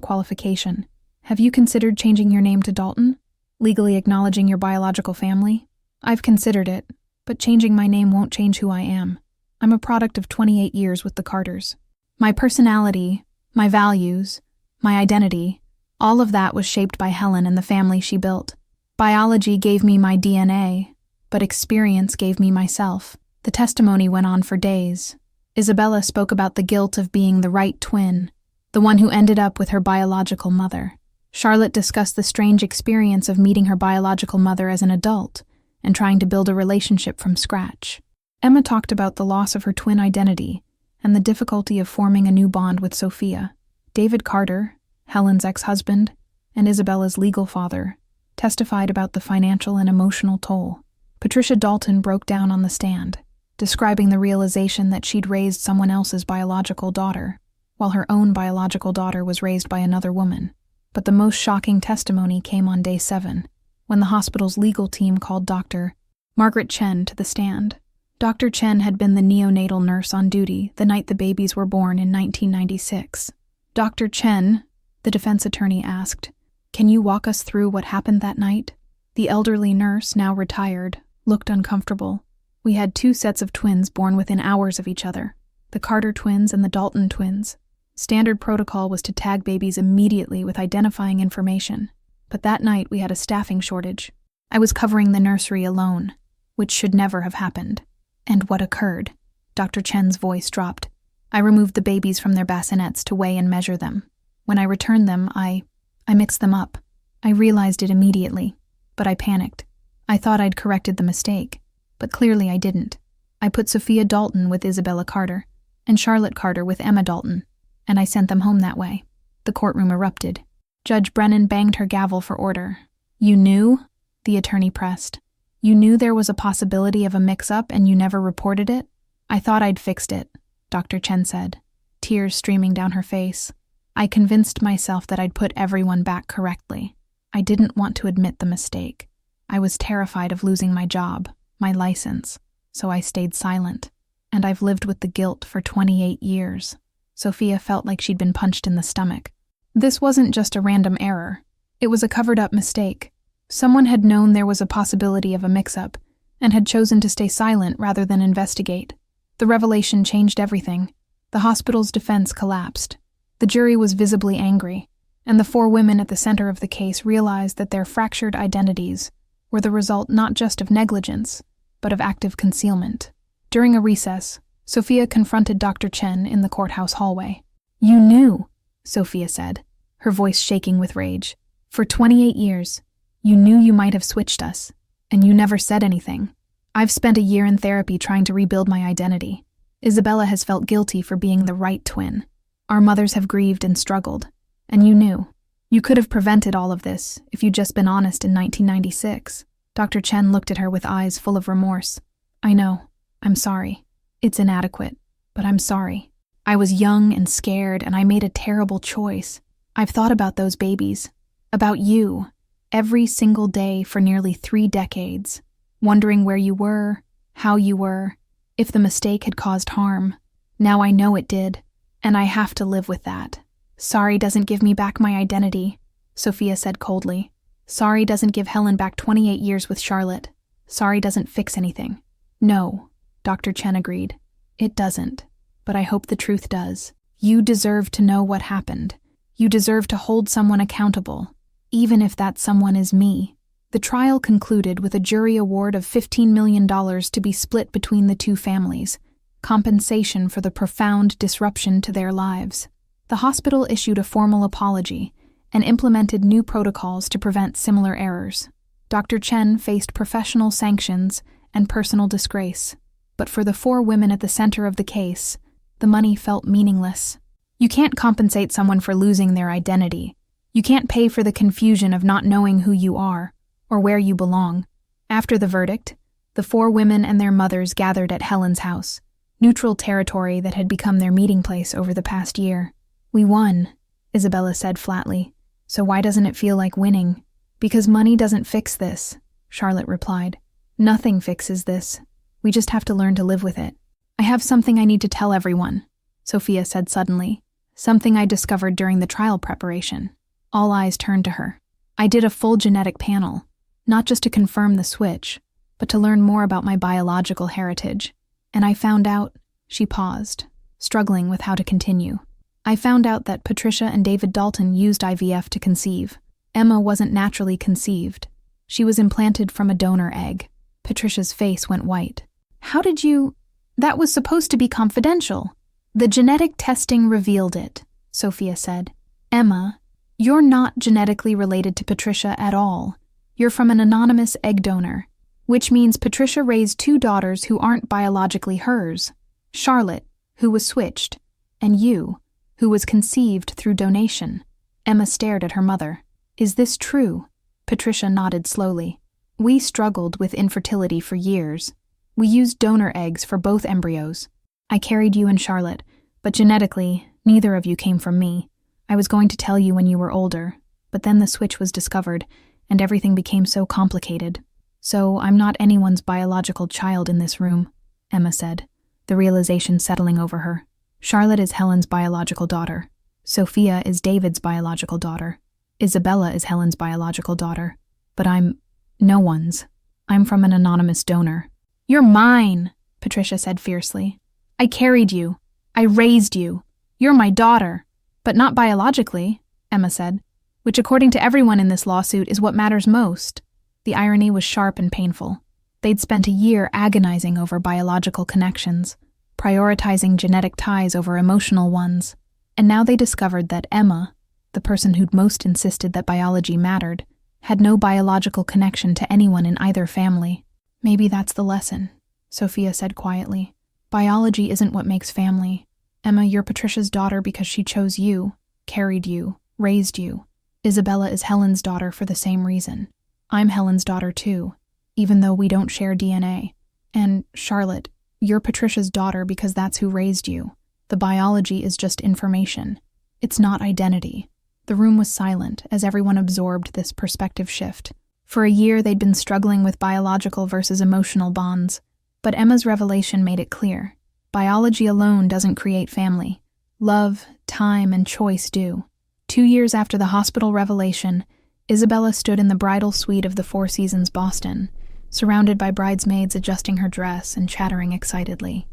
qualification. Have you considered changing your name to Dalton? Legally acknowledging your biological family? I've considered it, but changing my name won't change who I am. I'm a product of 28 years with the Carters. My personality, my values, my identity, all of that was shaped by Helen and the family she built. Biology gave me my DNA, but experience gave me myself. The testimony went on for days. Isabella spoke about the guilt of being the right twin, the one who ended up with her biological mother. Charlotte discussed the strange experience of meeting her biological mother as an adult and trying to build a relationship from scratch. Emma talked about the loss of her twin identity and the difficulty of forming a new bond with Sophia. David Carter, Helen's ex-husband, and Isabella's legal father, testified about the financial and emotional toll. Patricia Dalton broke down on the stand, describing the realization that she'd raised someone else's biological daughter, while her own biological daughter was raised by another woman. But the most shocking testimony came on day 7, when the hospital's legal team called Dr. Margaret Chen to the stand. Dr. Chen had been the neonatal nurse on duty the night the babies were born in 1996. "Dr. Chen," the defense attorney asked, "can you walk us through what happened that night?" The elderly nurse, now retired, looked uncomfortable. "We had 2 sets of twins born within hours of each other, the Carter twins and the Dalton twins. Standard protocol was to tag babies immediately with identifying information, but that night we had a staffing shortage. I was covering the nursery alone, which should never have happened. And what occurred?" Dr. Chen's voice dropped. "I removed the babies from their bassinets to weigh and measure them. When I returned them, I mixed them up. I realized it immediately, but I panicked. I thought I'd corrected the mistake, but clearly I didn't. I put Sophia Dalton with Isabella Carter, and Charlotte Carter with Emma Dalton, and I sent them home that way." The courtroom erupted. Judge Brennan banged her gavel for order. "You knew?" the attorney pressed. "You knew there was a possibility of a mix-up and you never reported it?" "I thought I'd fixed it," Dr. Chen said, tears streaming down her face. "I convinced myself that I'd put everyone back correctly. I didn't want to admit the mistake. I was terrified of losing my job, my license, so I stayed silent. And I've lived with the guilt for 28 years. Sophia felt like she'd been punched in the stomach. This wasn't just a random error. It was a covered-up mistake. Someone had known there was a possibility of a mix-up and had chosen to stay silent rather than investigate. The revelation changed everything. The hospital's defense collapsed. The jury was visibly angry, and the 4 women at the center of the case realized that their fractured identities were the result not just of negligence, but of active concealment. During a recess, Sophia confronted Dr. Chen in the courthouse hallway. "You knew," Sophia said, her voice shaking with rage. "For 28 years, you knew you might have switched us, and you never said anything. I've spent a year in therapy trying to rebuild my identity. Isabella has felt guilty for being the right twin. Our mothers have grieved and struggled, and you knew. You could have prevented all of this if you'd just been honest in 1996. Dr. Chen looked at her with eyes full of remorse. "I know. I'm sorry. It's inadequate, but I'm sorry. I was young and scared, and I made a terrible choice. I've thought about those babies, about you, every single day for nearly 3 decades, wondering where you were, how you were, if the mistake had caused harm. Now I know it did, and I have to live with that. Sorry doesn't give me back my identity, Sophia said coldly. Sorry doesn't give Helen back 28 years with Charlotte. Sorry doesn't fix anything. No, Dr. Chen agreed. It doesn't, but I hope the truth does. You deserve to know what happened. You deserve to hold someone accountable, even if that someone is me. The trial concluded with a jury award of $15 million to be split between the two families, compensation for the profound disruption to their lives. The hospital issued a formal apology and implemented new protocols to prevent similar errors. Dr. Chen faced professional sanctions and personal disgrace, but for the 4 women at the center of the case, the money felt meaningless. You can't compensate someone for losing their identity. You can't pay for the confusion of not knowing who you are or where you belong. After the verdict, the 4 women and their mothers gathered at Helen's house, neutral territory that had become their meeting place over the past year. We won, Isabella said flatly. So why doesn't it feel like winning? Because money doesn't fix this, Charlotte replied. Nothing fixes this. We just have to learn to live with it. I have something I need to tell everyone, Sophia said suddenly. Something I discovered during the trial preparation. All eyes turned to her. I did a full genetic panel, not just to confirm the switch, but to learn more about my biological heritage. And I found out, she paused, struggling with how to continue. I found out that Patricia and David Dalton used IVF to conceive. Emma wasn't naturally conceived. She was implanted from a donor egg. Patricia's face went white. How did you... That was supposed to be confidential. The genetic testing revealed it, Sophia said. Emma, you're not genetically related to Patricia at all. You're from an anonymous egg donor, which means Patricia raised 2 daughters who aren't biologically hers. Charlotte, who was switched, and you, who was conceived through donation. Emma stared at her mother. Is this true? Patricia nodded slowly. We struggled with infertility for years. We used donor eggs for both embryos. I carried you and Charlotte, but genetically, neither of you came from me. I was going to tell you when you were older, but then the switch was discovered, and everything became so complicated. So I'm not anyone's biological child in this room, Emma said, the realization settling over her. Charlotte is Helen's biological daughter. Sophia is David's biological daughter. Isabella is Helen's biological daughter. But I'm no one's. I'm from an anonymous donor. You're mine, Patricia said fiercely. I carried you. I raised you. You're my daughter. But not biologically, Emma said, which according to everyone in this lawsuit is what matters most. The irony was sharp and painful. They'd spent a year agonizing over biological connections, prioritizing genetic ties over emotional ones, and now they discovered that Emma, the person who'd most insisted that biology mattered, had no biological connection to anyone in either family. Maybe that's the lesson, Sophia said quietly. Biology isn't what makes family. Emma, you're Patricia's daughter because she chose you, carried you, raised you. Isabella is Helen's daughter for the same reason. I'm Helen's daughter too, even though we don't share DNA. And Charlotte, you're Patricia's daughter because that's who raised you. The biology is just information. It's not identity. The room was silent as everyone absorbed this perspective shift. For a year, they'd been struggling with biological versus emotional bonds. But Emma's revelation made it clear. Biology alone doesn't create family. Love, time, and choice do. 2 years after the hospital revelation, Isabella stood in the bridal suite of the Four Seasons Boston, surrounded by bridesmaids adjusting her dress and chattering excitedly.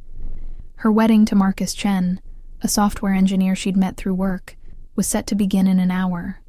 Her wedding to Marcus Chen, a software engineer she'd met through work, was set to begin in an hour.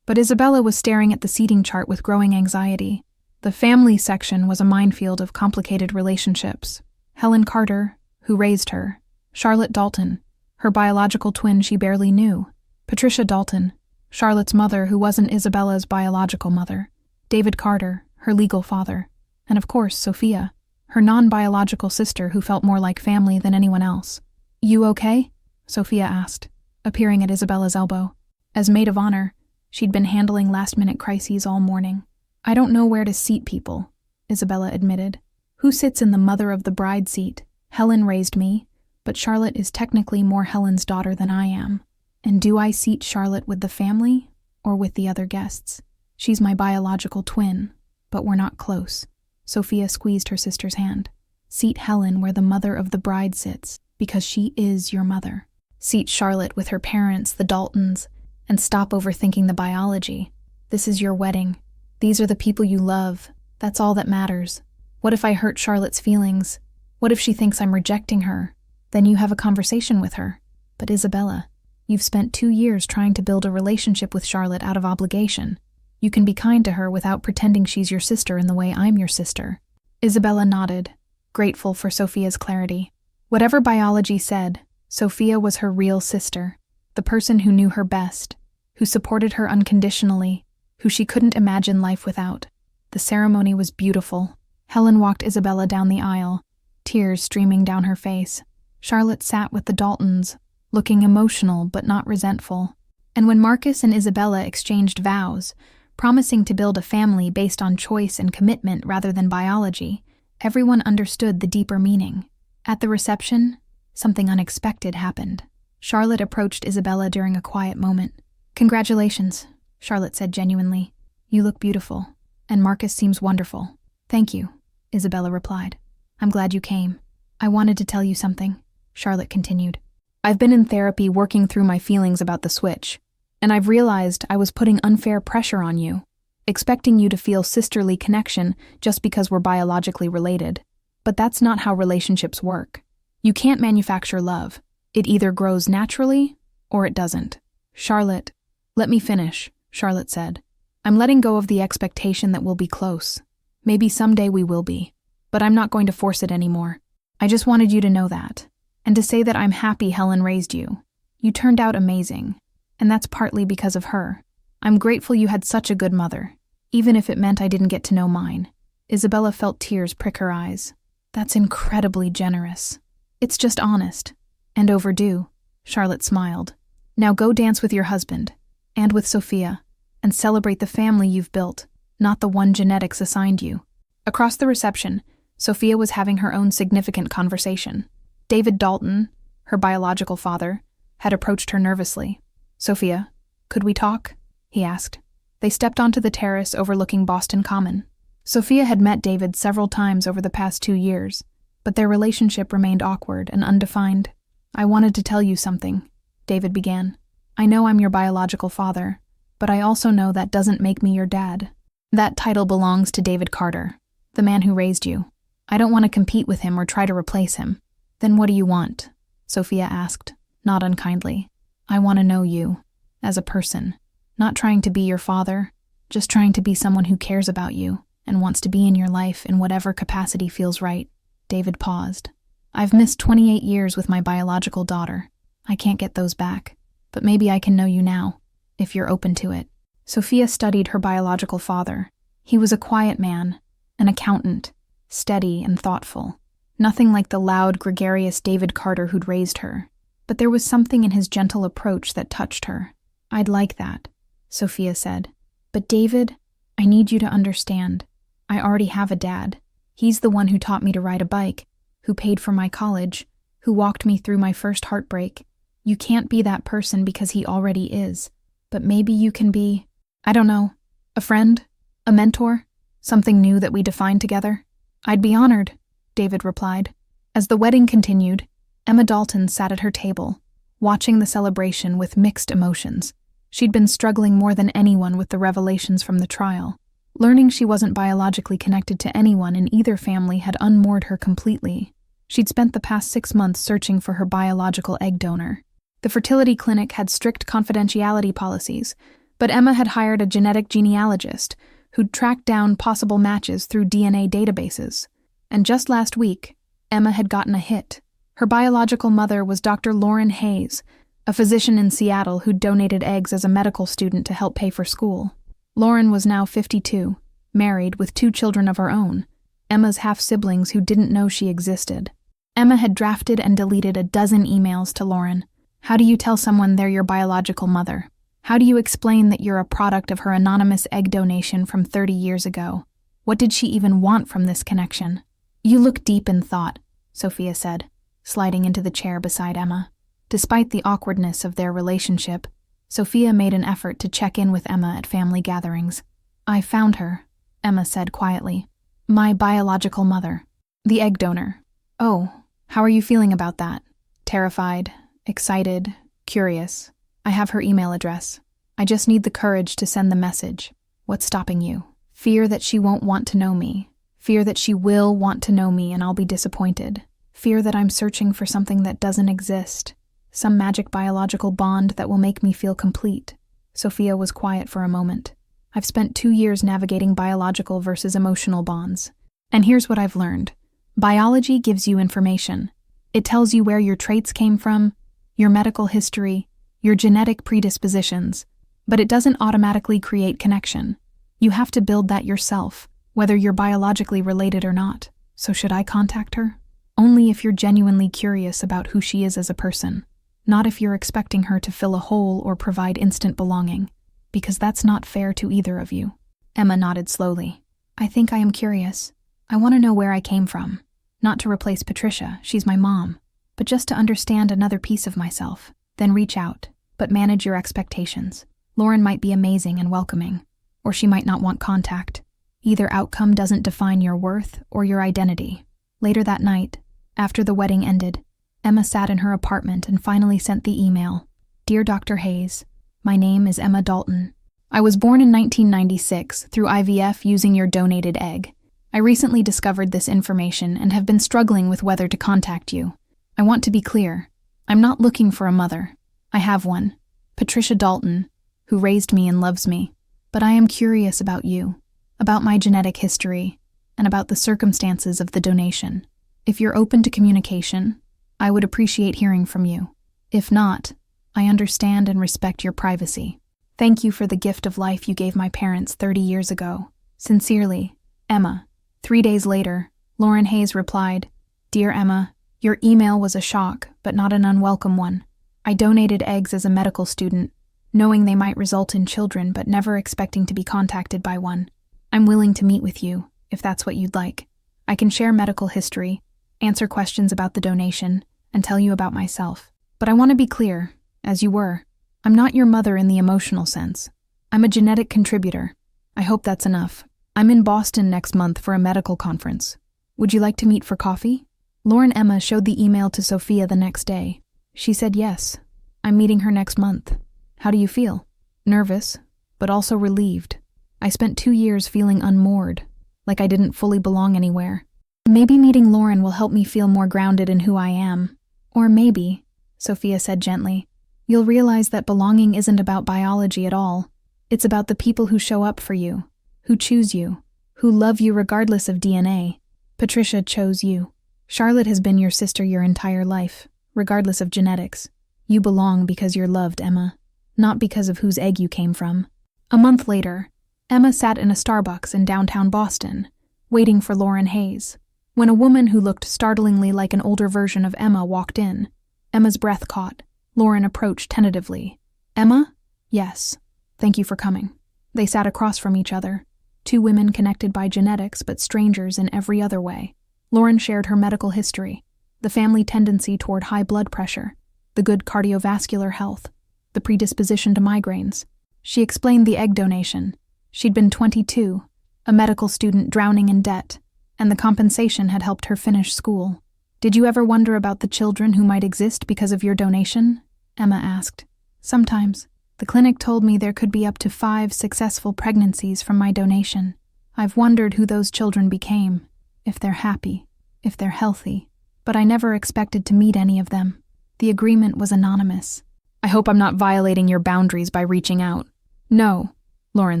But Isabella was staring at the seating chart with growing anxiety. The family section was a minefield of complicated relationships. Helen Carter, who raised her, Charlotte Dalton, her biological twin she barely knew, Patricia Dalton, Charlotte's mother who wasn't Isabella's biological mother, David Carter, her legal father, and of course Sophia, her non-biological sister who felt more like family than anyone else. You okay? Sophia asked, appearing at Isabella's elbow. As maid of honor, she'd been handling last-minute crises all morning. I don't know where to seat people, Isabella admitted. Who sits in the mother of the bride seat? Helen raised me. but Charlotte is technically more Helen's daughter than I am. And do I seat Charlotte with the family or with the other guests? She's my biological twin, but we're not close. Sophia squeezed her sister's hand. Seat Helen where the mother of the bride sits, because she is your mother. Seat Charlotte with her parents, the Daltons, and stop overthinking the biology. This is your wedding. These are the people you love. That's all that matters. What if I hurt Charlotte's feelings? What if she thinks I'm rejecting her? Then you have a conversation with her. But Isabella, you've spent 2 years trying to build a relationship with Charlotte out of obligation. You can be kind to her without pretending she's your sister in the way I'm your sister. Isabella nodded, grateful for Sophia's clarity. Whatever biology said, Sophia was her real sister, the person who knew her best, who supported her unconditionally, who she couldn't imagine life without. The ceremony was beautiful. Helen walked Isabella down the aisle, tears streaming down her face. Charlotte sat with the Daltons, looking emotional but not resentful. And when Marcus and Isabella exchanged vows, promising to build a family based on choice and commitment rather than biology, everyone understood the deeper meaning. At the reception, something unexpected happened. Charlotte approached Isabella during a quiet moment. "Congratulations," Charlotte said genuinely. "You look beautiful, and Marcus seems wonderful." "Thank you," Isabella replied. "I'm glad you came. I wanted to tell you something," Charlotte continued. "I've been in therapy working through my feelings about the switch, and I've realized I was putting unfair pressure on you, expecting you to feel sisterly connection just because we're biologically related. But that's not how relationships work. You can't manufacture love. It either grows naturally or it doesn't." "Charlotte, let me finish," Charlotte said. "I'm letting go of the expectation that we'll be close. Maybe someday we will be, but I'm not going to force it anymore. I just wanted you to know that, and to say that I'm happy Helen raised you. You turned out amazing, and that's partly because of her. I'm grateful you had such a good mother, even if it meant I didn't get to know mine." Isabella felt tears prick her eyes. "That's incredibly generous." "It's just honest. And overdue," Charlotte smiled. "Now go dance with your husband, and with Sophia, and celebrate the family you've built, not the one genetics assigned you." Across the reception, Sophia was having her own significant conversation. David Dalton, her biological father, had approached her nervously. "Sophia, could we talk?" he asked. They stepped onto the terrace overlooking Boston Common. Sophia had met David several times over the past 2 years, but their relationship remained awkward and undefined. "I wanted to tell you something," David began. "I know I'm your biological father, but I also know that doesn't make me your dad. That title belongs to David Carter, the man who raised you. I don't want to compete with him or try to replace him." "Then what do you want?" Sophia asked, not unkindly. "I want to know you, as a person. Not trying to be your father, just trying to be someone who cares about you and wants to be in your life in whatever capacity feels right." David paused. "I've missed 28 years with my biological daughter. I can't get those back, but maybe I can know you now, if you're open to it." Sophia studied her biological father. He was a quiet man, an accountant, steady and thoughtful. Nothing like the loud, gregarious David Carter who'd raised her. But there was something in his gentle approach that touched her. "I'd like that," Sophia said. "But David, I need you to understand. I already have a dad. He's the one who taught me to ride a bike, who paid for my college, who walked me through my first heartbreak. You can't be that person because he already is. But maybe you can be, I don't know, a friend, a mentor, something new that we define together." "I'd be honored," David replied. As the wedding continued, Emma Dalton sat at her table, watching the celebration with mixed emotions. She'd been struggling more than anyone with the revelations from the trial. Learning she wasn't biologically connected to anyone in either family had unmoored her completely. She'd spent the past 6 months searching for her biological egg donor. The fertility clinic had strict confidentiality policies, but Emma had hired a genetic genealogist who'd tracked down possible matches through DNA databases. And just last week, Emma had gotten a hit. Her biological mother was Dr. Lauren Hayes, a physician in Seattle who'd donated eggs as a medical student to help pay for school. Lauren was now 52, married with 2 children of her own, Emma's half-siblings who didn't know she existed. Emma had drafted and deleted a dozen emails to Lauren. How do you tell someone they're your biological mother? How do you explain that you're a product of her anonymous egg donation from 30 years ago? What did she even want from this connection? "You look deep in thought," Sophia said. sliding into the chair beside Emma. Despite the awkwardness of their relationship, Sophia made an effort to check in with Emma at family gatherings. "I found her," Emma said quietly. "My biological mother. The egg donor." "Oh, how are you feeling about that?" "Terrified, excited, curious. I have her email address. I just need the courage to send the message." "What's stopping you?" "Fear that she won't want to know me. Fear that she will want to know me and I'll be disappointed. Fear that I'm searching for something that doesn't exist. Some magic biological bond that will make me feel complete." Sophia was quiet for a moment. "I've spent 2 years navigating biological versus emotional bonds. And here's what I've learned. Biology gives you information. It tells you where your traits came from, your medical history, your genetic predispositions, but it doesn't automatically create connection. You have to build that yourself, whether you're biologically related or not. So should I contact her? Only if you're genuinely curious about who she is as a person, not if you're expecting her to fill a hole or provide instant belonging, because that's not fair to either of you." Emma nodded slowly. "I think I am curious. I want to know where I came from. Not to replace Patricia, she's my mom, but just to understand another piece of myself. Then reach out, but manage your expectations. Lauren might be amazing and welcoming, or she might not want contact. Either outcome doesn't define your worth or your identity." Later that night, after the wedding ended, Emma sat in her apartment and finally sent the email. "Dear Dr. Hayes, my name is Emma Dalton. I was born in 1996 through IVF using your donated egg. I recently discovered this information and have been struggling with whether to contact you. I want to be clear. I'm not looking for a mother. I have one, Patricia Dalton, who raised me and loves me. But I am curious about you, about my genetic history, and about the circumstances of the donation. If you're open to communication, I would appreciate hearing from you. If not, I understand and respect your privacy. Thank you for the gift of life you gave my parents 30 years ago. Sincerely, Emma." 3 days later, Lauren Hayes replied, "Dear Emma, your email was a shock, but not an unwelcome one. I donated eggs as a medical student, knowing they might result in children but never expecting to be contacted by one. I'm willing to meet with you, if that's what you'd like. I can share medical history, answer questions about the donation, and tell you about myself. But I want to be clear, as you were. I'm not your mother in the emotional sense. I'm a genetic contributor. I hope that's enough. I'm in Boston next month for a medical conference. Would you like to meet for coffee?" Lauren Emma showed the email to Sophia the next day. She said yes. "I'm meeting her next month. How do you feel?" "Nervous, but also relieved. I spent 2 years feeling unmoored, like I didn't fully belong anywhere. Maybe meeting Lauren will help me feel more grounded in who I am. Or maybe," Sophia said gently, "you'll realize that belonging isn't about biology at all. It's about the people who show up for you, who choose you, who love you regardless of DNA. Patricia chose you. Charlotte has been your sister your entire life, regardless of genetics. You belong because you're loved, Emma, not because of whose egg you came from." A month later, Emma sat in a Starbucks in downtown Boston, waiting for Lauren Hayes, when a woman who looked startlingly like an older version of Emma walked in. Emma's breath caught. Lauren approached tentatively. "Emma?" "Yes. Thank you for coming." They sat across from each other, 2 women connected by genetics but strangers in every other way. Lauren shared her medical history, the family tendency toward high blood pressure, the good cardiovascular health, the predisposition to migraines. She explained the egg donation. She'd been 22, a medical student drowning in debt, and the compensation had helped her finish school. "Did you ever wonder about the children who might exist because of your donation?" Emma asked. "Sometimes. The clinic told me there could be up to 5 successful pregnancies from my donation. I've wondered who those children became, if they're happy, if they're healthy, but I never expected to meet any of them. The agreement was anonymous." "I hope I'm not violating your boundaries by reaching out." "No," Lauren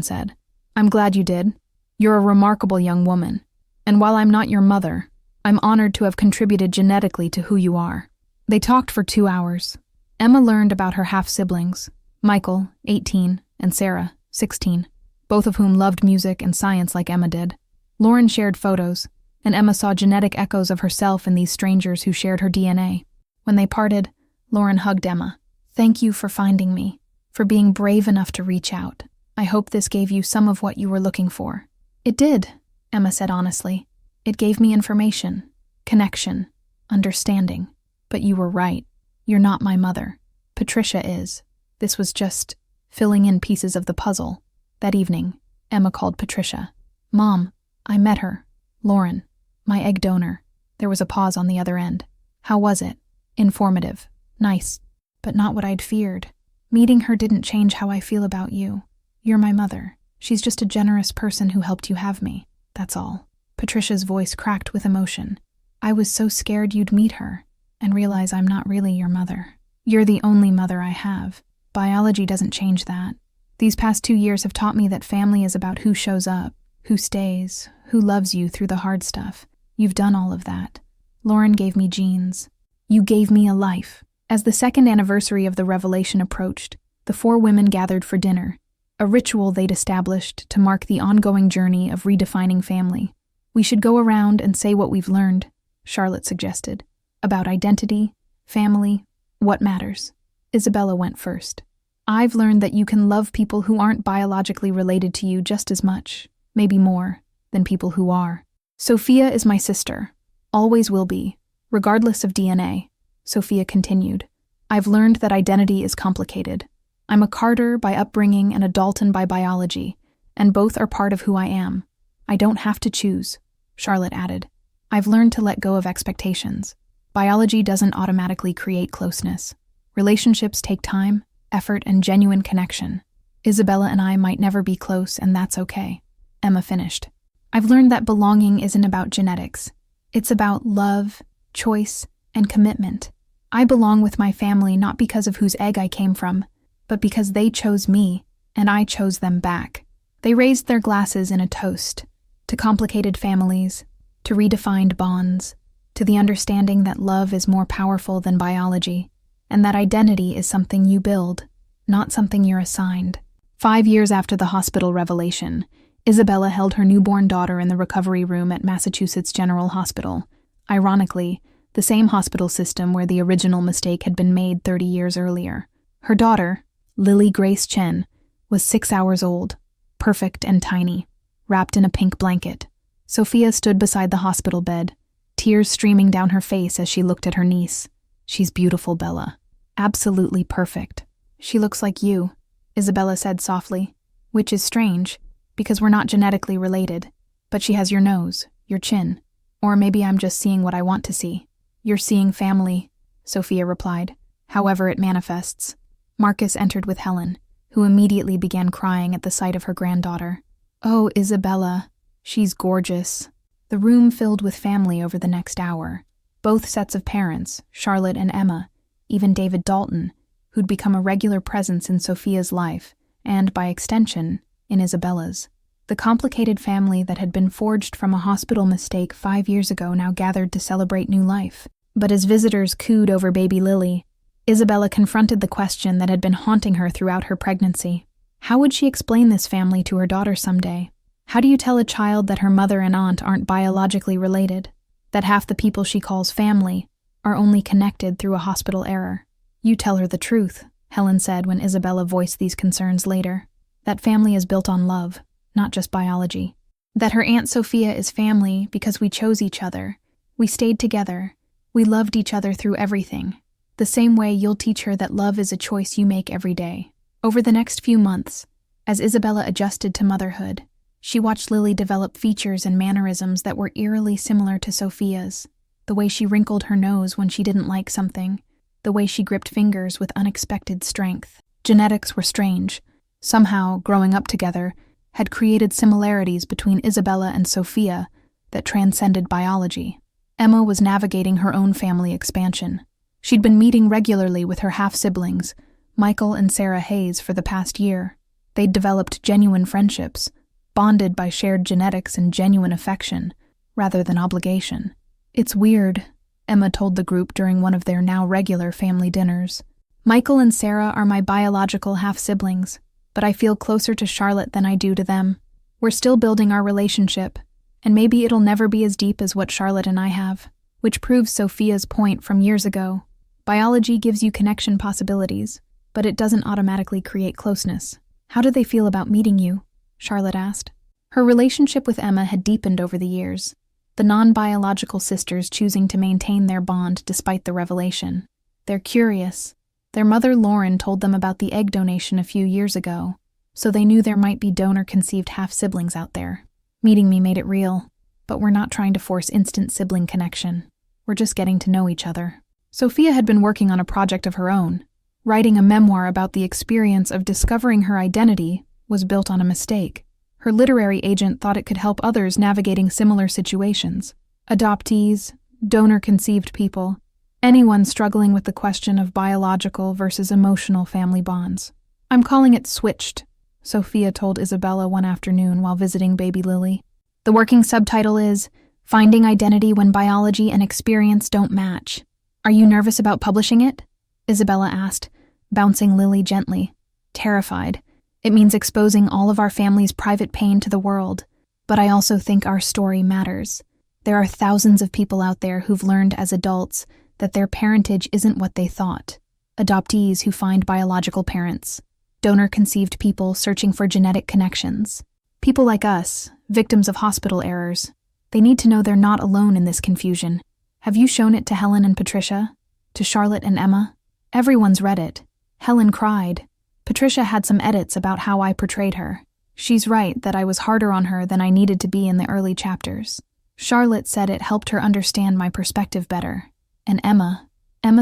said. "I'm glad you did. You're a remarkable young woman. And while I'm not your mother, I'm honored to have contributed genetically to who you are." They talked for 2 hours. Emma learned about her half-siblings, Michael, 18, and Sarah, 16, both of whom loved music and science like Emma did. Lauren shared photos, and Emma saw genetic echoes of herself in these strangers who shared her DNA. When they parted, Lauren hugged Emma. "Thank you for finding me, for being brave enough to reach out. I hope this gave you some of what you were looking for." "It did," Emma said honestly. "It gave me information, connection, understanding. But you were right. You're not my mother. Patricia is. This was just filling in pieces of the puzzle. That evening, Emma called Patricia. Mom, I met her. Lauren, my egg donor. There was a pause on the other end. How was it? Informative. Nice. But not what I'd feared. Meeting her didn't change how I feel about you. You're my mother. She's just a generous person who helped you have me. That's all. Patricia's voice cracked with emotion. I was so scared you'd meet her and realize I'm not really your mother. You're the only mother I have. Biology doesn't change that. These past 2 years have taught me that family is about who shows up, who stays, who loves you through the hard stuff. You've done all of that. Lauren gave me genes. You gave me a life. As the second anniversary of the revelation approached, the 4 women gathered for dinner, a ritual they'd established to mark the ongoing journey of redefining family. We should go around and say what we've learned, Charlotte suggested, about identity, family, what matters. Isabella went first. I've learned that you can love people who aren't biologically related to you just as much, maybe more, than people who are. Sophia is my sister, always will be, regardless of DNA, Sophia continued. I've learned that identity is complicated. I'm a Carter by upbringing and a Dalton by biology, and both are part of who I am. I don't have to choose, Charlotte added. I've learned to let go of expectations. Biology doesn't automatically create closeness. Relationships take time, effort, and genuine connection. Isabella and I might never be close, and that's okay. Emma finished. I've learned that belonging isn't about genetics. It's about love, choice, and commitment. I belong with my family not because of whose egg I came from, but because they chose me, and I chose them back. They raised their glasses in a toast to complicated families, to redefined bonds, to the understanding that love is more powerful than biology, and that identity is something you build, not something you're assigned. 5 years after the hospital revelation, Isabella held her newborn daughter in the recovery room at Massachusetts General Hospital. Ironically, the same hospital system where the original mistake had been made 30 years earlier. Her daughter, Lily Grace Chen, was 6 hours old, perfect and tiny, wrapped in a pink blanket. Sophia stood beside the hospital bed, tears streaming down her face as she looked at her niece. She's beautiful, Bella. Absolutely perfect. She looks like you, Isabella said softly, which is strange, because we're not genetically related. But she has your nose, your chin. Or maybe I'm just seeing what I want to see. You're seeing family, Sophia replied, however it manifests. Marcus entered with Helen, who immediately began crying at the sight of her granddaughter. Oh, Isabella, she's gorgeous. The room filled with family over the next hour. Both sets of parents, Charlotte and Emma, even David Dalton, who'd become a regular presence in Sophia's life, and, by extension, in Isabella's. The complicated family that had been forged from a hospital mistake 5 years ago now gathered to celebrate new life. But as visitors cooed over baby Lily, Isabella confronted the question that had been haunting her throughout her pregnancy. How would she explain this family to her daughter someday? How do you tell a child that her mother and aunt aren't biologically related? That half the people she calls family are only connected through a hospital error? You tell her the truth, Helen said when Isabella voiced these concerns later. That family is built on love, not just biology. That her Aunt Sophia is family because we chose each other. We stayed together. We loved each other through everything. The same way you'll teach her that love is a choice you make every day. Over the next few months, as Isabella adjusted to motherhood, she watched Lily develop features and mannerisms that were eerily similar to Sophia's. The way she wrinkled her nose when she didn't like something. The way she gripped fingers with unexpected strength. Genetics were strange. Somehow, growing up together, had created similarities between Isabella and Sophia that transcended biology. Emma was navigating her own family expansion. She'd been meeting regularly with her half-siblings, Michael and Sarah Hayes, for the past year. They'd developed genuine friendships, bonded by shared genetics and genuine affection, rather than obligation. It's weird, Emma told the group during one of their now regular family dinners. Michael and Sarah are my biological half-siblings, but I feel closer to Charlotte than I do to them. We're still building our relationship, and maybe it'll never be as deep as what Charlotte and I have, which proves Sophia's point from years ago. Biology gives you connection possibilities, but it doesn't automatically create closeness. How do they feel about meeting you? Charlotte asked. Her relationship with Emma had deepened over the years. the non-biological sisters choosing to maintain their bond despite the revelation. They're curious. Their mother Lauren told them about the egg donation a few years ago, so they knew there might be donor-conceived half-siblings out there. Meeting me made it real, but we're not trying to force instant sibling connection. We're just getting to know each other. Sophia had been working on a project of her own. Writing a memoir about the experience of discovering her identity was built on a mistake. Her literary agent thought it could help others navigating similar situations. Adoptees, donor-conceived people, anyone struggling with the question of biological versus emotional family bonds. "I'm calling it Switched," Sophia told Isabella one afternoon while visiting baby Lily. "The working subtitle is Finding Identity When Biology and Experience Don't Match. Are you nervous about publishing it?" Isabella asked, bouncing Lily gently. "Terrified. It means exposing all of our family's private pain to the world, but I also think our story matters. There are thousands of people out there who've learned as adults that their parentage isn't what they thought. Adoptees who find biological parents, donor-conceived people searching for genetic connections. People like us, victims of hospital errors. They need to know they're not alone in this confusion. Have you shown it to Helen and Patricia? To Charlotte and Emma? Everyone's read it. Helen cried. Patricia had some edits about how I portrayed her. She's right that I was harder on her than I needed to be in the early chapters. Charlotte said it helped her understand my perspective better. And Emma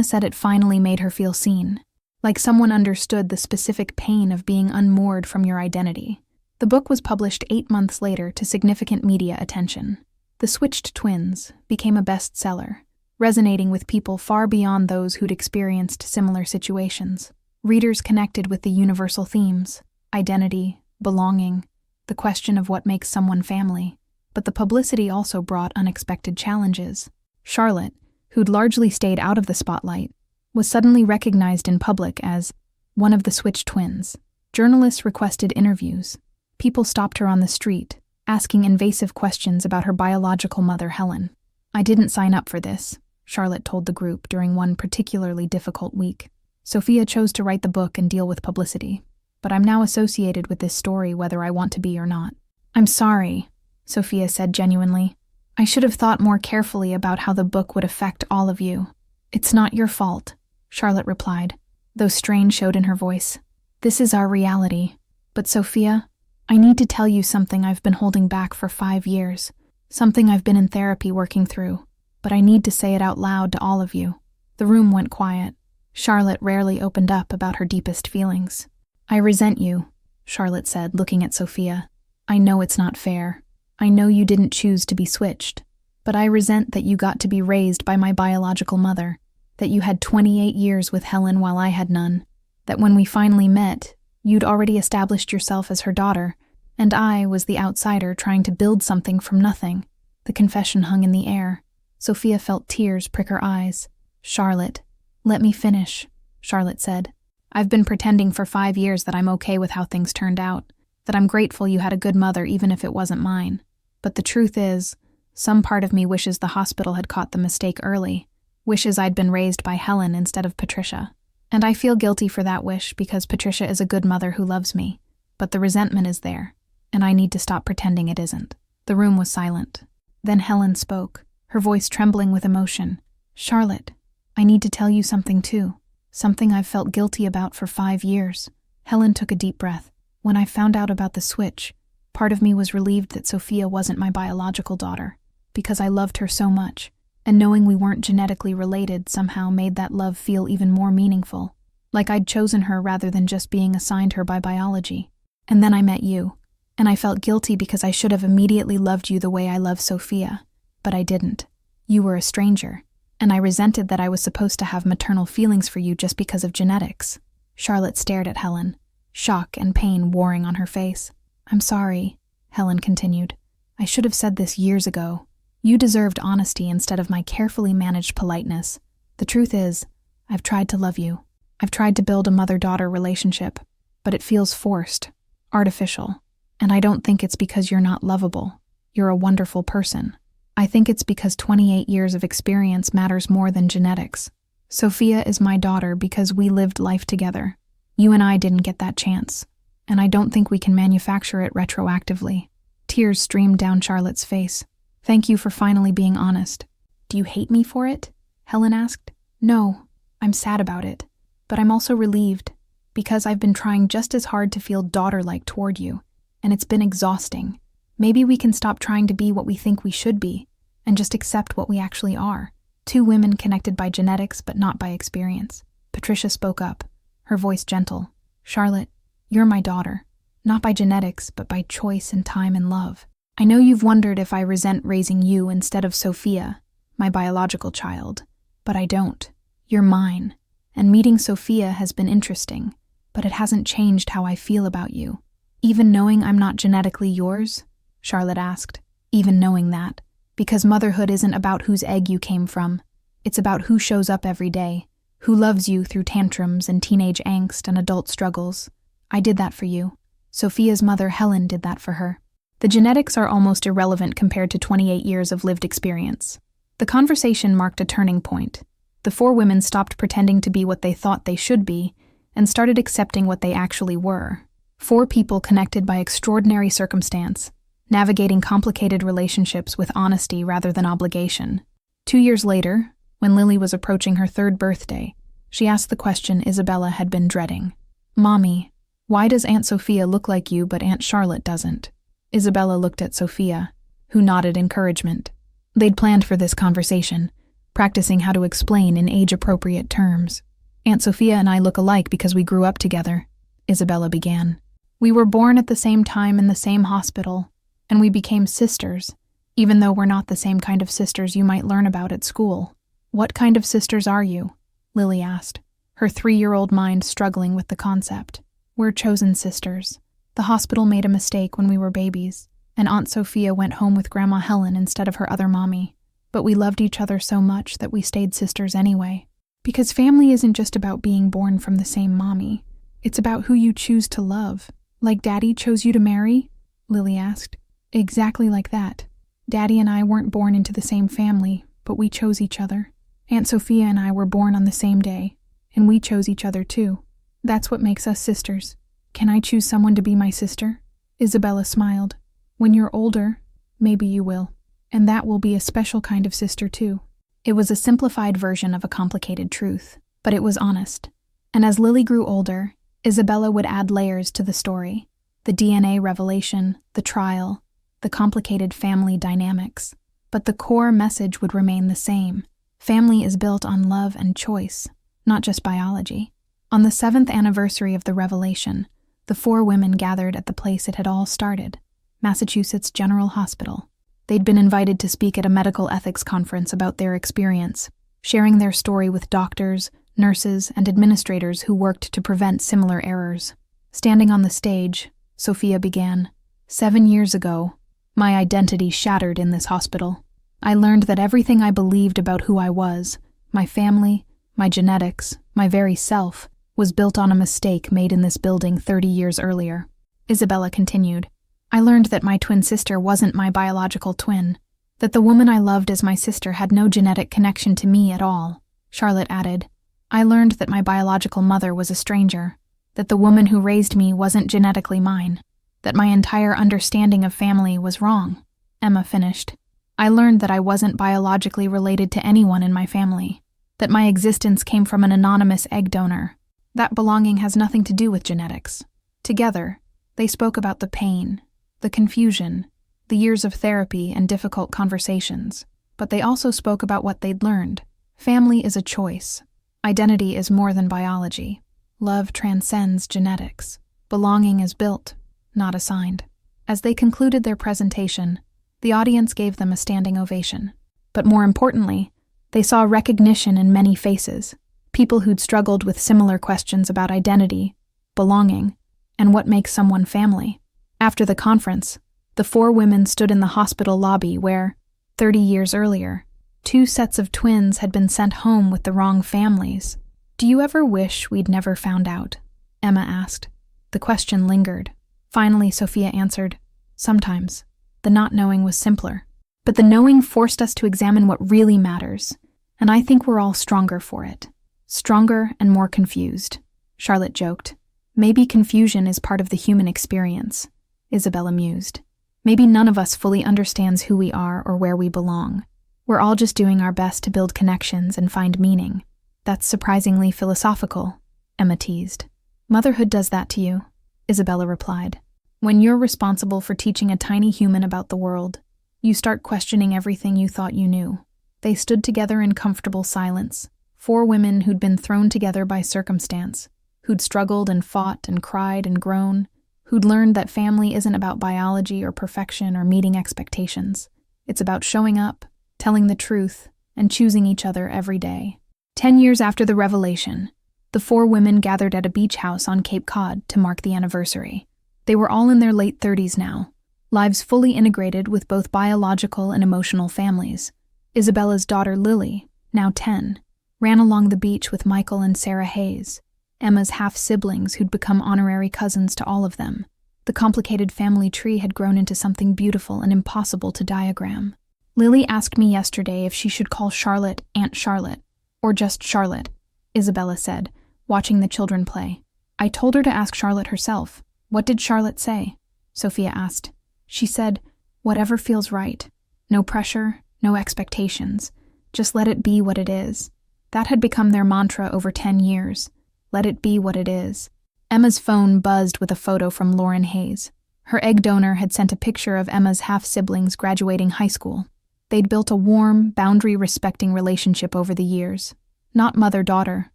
said it finally made her feel seen. Like someone understood the specific pain of being unmoored from your identity. The book was published 8 months later to significant media attention. The Switched Twins became a bestseller, resonating with people far beyond those who'd experienced similar situations. Readers connected with the universal themes: identity, belonging, the question of what makes someone family. But the publicity also brought unexpected challenges. Charlotte, who'd largely stayed out of the spotlight, was suddenly recognized in public as one of the Switched twins. Journalists requested interviews. People stopped her on the street, asking invasive questions about her biological mother, Helen. "I didn't sign up for this," Charlotte told the group during one particularly difficult week. "Sophia chose to write the book and deal with publicity, but I'm now associated with this story whether I want to be or not." "I'm sorry," Sophia said genuinely. "I should have thought more carefully about how the book would affect all of you." "It's not your fault," Charlotte replied, though strain showed in her voice. "This is our reality. But Sophia, I need to tell you something I've been holding back for 5 years, something I've been in therapy working through, but I need to say it out loud to all of you." The room went quiet. Charlotte rarely opened up about her deepest feelings. "I resent you," Charlotte said, looking at Sophia. "I know it's not fair. I know you didn't choose to be switched, but I resent that you got to be raised by my biological mother, that you had 28 years with Helen while I had none, that when we finally met, you'd already established yourself as her daughter, and I was the outsider trying to build something from nothing." The confession hung in the air. Sophia felt tears prick her eyes. "Charlotte, let me finish," Charlotte said. "I've been pretending for 5 years that I'm okay with how things turned out, that I'm grateful you had a good mother even if it wasn't mine. But the truth is, some part of me wishes the hospital had caught the mistake early, wishes I'd been raised by Helen instead of Patricia. And I feel guilty for that wish because Patricia is a good mother who loves me. But the resentment is there, and I need to stop pretending it isn't." The room was silent. Then Helen spoke, her voice trembling with emotion. "Charlotte, I need to tell you something too. Something I've felt guilty about for 5 years." Helen took a deep breath. "When I found out about the switch, part of me was relieved that Sophia wasn't my biological daughter, because I loved her so much, and knowing we weren't genetically related somehow made that love feel even more meaningful, like I'd chosen her rather than just being assigned her by biology. And then I met you, and I felt guilty because I should have immediately loved you the way I love Sophia, but I didn't. You were a stranger, and I resented that I was supposed to have maternal feelings for you just because of genetics." Charlotte stared at Helen, shock and pain warring on her face. "I'm sorry," Helen continued. "I should have said this years ago. You deserved honesty instead of my carefully managed politeness. The truth is, I've tried to love you. I've tried to build a mother-daughter relationship, but it feels forced, artificial. And I don't think it's because you're not lovable. You're a wonderful person. I think it's because 28 years of experience matters more than genetics. Sophia is my daughter because we lived life together. You and I didn't get that chance, and I don't think we can manufacture it retroactively." Tears streamed down Charlotte's face. Thank you for finally being honest. Do you hate me for it? Helen asked. No, I'm sad about it. But I'm also relieved, because I've been trying just as hard to feel daughter-like toward you, and it's been exhausting. Maybe we can stop trying to be what we think we should be, and just accept what we actually are. Two women connected by genetics but not by experience. Patricia spoke up, her voice gentle. Charlotte, you're my daughter, not by genetics but by choice and time and love. I know you've wondered if I resent raising you instead of Sophia, my biological child, but I don't. You're mine, and meeting Sophia has been interesting, but it hasn't changed how I feel about you. Even knowing I'm not genetically yours? Charlotte asked. Even knowing that. Because motherhood isn't about whose egg you came from. It's about who shows up every day, who loves you through tantrums and teenage angst and adult struggles. I did that for you. Sophia's mother, Helen, did that for her. The genetics are almost irrelevant compared to 28 years of lived experience. The conversation marked a turning point. The four women stopped pretending to be what they thought they should be and started accepting what they actually were. Four people connected by extraordinary circumstance, navigating complicated relationships with honesty rather than obligation. 2 years later, when Lily was approaching her 3rd birthday, she asked the question Isabella had been dreading. Mommy, why does Aunt Sophia look like you but Aunt Charlotte doesn't? Isabella looked at Sophia, who nodded encouragement. They'd planned for this conversation, practicing how to explain in age-appropriate terms. Aunt Sophia and I look alike because we grew up together, Isabella began. We were born at the same time in the same hospital, and we became sisters, even though we're not the same kind of sisters you might learn about at school. What kind of sisters are you? Lily asked, her 3-year-old mind struggling with the concept. We're chosen sisters. The hospital made a mistake when we were babies, and Aunt Sophia went home with Grandma Helen instead of her other mommy. But we loved each other so much that we stayed sisters anyway. Because family isn't just about being born from the same mommy. It's about who you choose to love. Like Daddy chose you to marry? Lily asked. Exactly like that. Daddy and I weren't born into the same family, but we chose each other. Aunt Sophia and I were born on the same day, and we chose each other too. That's what makes us sisters. Can I choose someone to be my sister? Isabella smiled. When you're older, maybe you will. And that will be a special kind of sister too. It was a simplified version of a complicated truth, but it was honest. And as Lily grew older, Isabella would add layers to the story. The DNA revelation, the trial, the complicated family dynamics. But the core message would remain the same. Family is built on love and choice, not just biology. On the 7th anniversary of the revelation, the 4 women gathered at the place it had all started, Massachusetts General Hospital. They'd been invited to speak at a medical ethics conference about their experience, sharing their story with doctors, nurses, and administrators who worked to prevent similar errors. Standing on the stage, Sophia began, 7 years ago, my identity shattered in this hospital. I learned that everything I believed about who I was, my family, my genetics, my very self, was built on a mistake made in this building 30 years earlier. Isabella continued, I learned that my twin sister wasn't my biological twin, that the woman I loved as my sister had no genetic connection to me at all. Charlotte added, I learned that my biological mother was a stranger, that the woman who raised me wasn't genetically mine, that my entire understanding of family was wrong. Emma finished. I learned that I wasn't biologically related to anyone in my family, that my existence came from an anonymous egg donor. That belonging has nothing to do with genetics. Together, they spoke about the pain, the confusion, the years of therapy and difficult conversations, but they also spoke about what they'd learned. Family is a choice. Identity is more than biology. Love transcends genetics. Belonging is built, not assigned. As they concluded their presentation, the audience gave them a standing ovation. But more importantly, they saw recognition in many faces, people who'd struggled with similar questions about identity, belonging, and what makes someone family. After the conference, the 4 women stood in the hospital lobby where, 30 years earlier, 2 sets of twins had been sent home with the wrong families. Do you ever wish we'd never found out? Emma asked. The question lingered. Finally, Sophia answered, sometimes. The not knowing was simpler. But the knowing forced us to examine what really matters, and I think we're all stronger for it. Stronger and more confused. Charlotte joked. Maybe confusion is part of the human experience, Isabella mused. Maybe none of us fully understands who we are or where we belong. We're all just doing our best to build connections and find meaning. That's surprisingly philosophical, Emma teased. Motherhood does that to you, Isabella replied. When you're responsible for teaching a tiny human about the world, you start questioning everything you thought you knew. They stood together in comfortable silence, 4 women who'd been thrown together by circumstance, who'd struggled and fought and cried and grown, who'd learned that family isn't about biology or perfection or meeting expectations. It's about showing up, telling the truth, and choosing each other every day. 10 years after the revelation, the 4 women gathered at a beach house on Cape Cod to mark the anniversary. They were all in their late 30s now, lives fully integrated with both biological and emotional families. Isabella's daughter Lily, now 10, ran along the beach with Michael and Sarah Hayes, Emma's half-siblings who'd become honorary cousins to all of them. The complicated family tree had grown into something beautiful and impossible to diagram. Lily asked me yesterday if she should call Charlotte Aunt Charlotte, or just Charlotte, Isabella said, watching the children play. I told her to ask Charlotte herself. What did Charlotte say? Sophia asked. She said, whatever feels right. No pressure, no expectations. Just let it be what it is. That had become their mantra over 10 years. Let it be what it is. Emma's phone buzzed with a photo from Lauren Hayes. Her egg donor had sent a picture of Emma's half-siblings graduating high school. They'd built a warm, boundary-respecting relationship over the years. Not mother-daughter,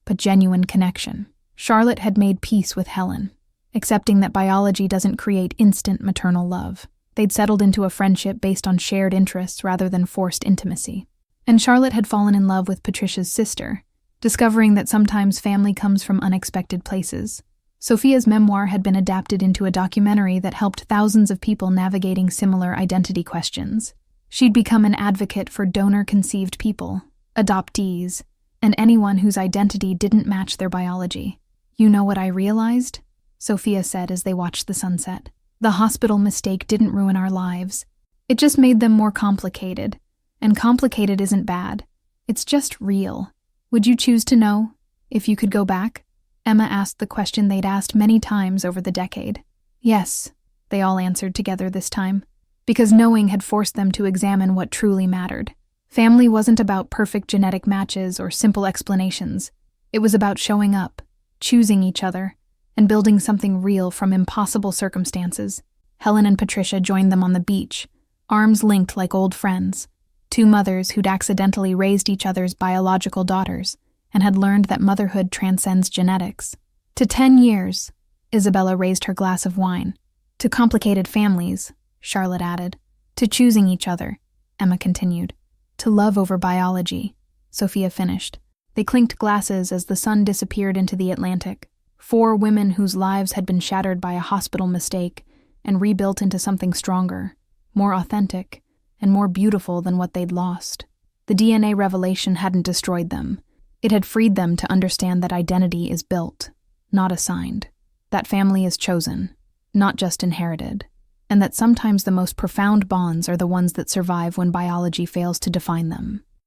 but genuine connection. Charlotte had made peace with Helen, accepting that biology doesn't create instant maternal love. They'd settled into a friendship based on shared interests rather than forced intimacy. And Charlotte had fallen in love with Patricia's sister, discovering that sometimes family comes from unexpected places. Sophia's memoir had been adapted into a documentary that helped thousands of people navigating similar identity questions. She'd become an advocate for donor-conceived people, adoptees, and anyone whose identity didn't match their biology. You know what I realized? Sophia said as they watched the sunset. The hospital mistake didn't ruin our lives. It just made them more complicated. And complicated isn't bad. It's just real. Would you choose to know, if you could go back? Emma asked the question they'd asked many times over the decade. Yes, they all answered together this time, because knowing had forced them to examine what truly mattered. Family wasn't about perfect genetic matches or simple explanations. It was about showing up, choosing each other, and building something real from impossible circumstances. Helen and Patricia joined them on the beach, arms linked like old friends. 2 mothers who'd accidentally raised each other's biological daughters and had learned that motherhood transcends genetics. To 10 years, Isabella raised her glass of wine. To complicated families, Charlotte added. To choosing each other, Emma continued. To love over biology, Sophia finished. They clinked glasses as the sun disappeared into the Atlantic. 4 women whose lives had been shattered by a hospital mistake and rebuilt into something stronger, more authentic, and more beautiful than what they'd lost. The DNA revelation hadn't destroyed them. It had freed them to understand that identity is built, not assigned. That family is chosen, not just inherited. And that sometimes the most profound bonds are the ones that survive when biology fails to define them.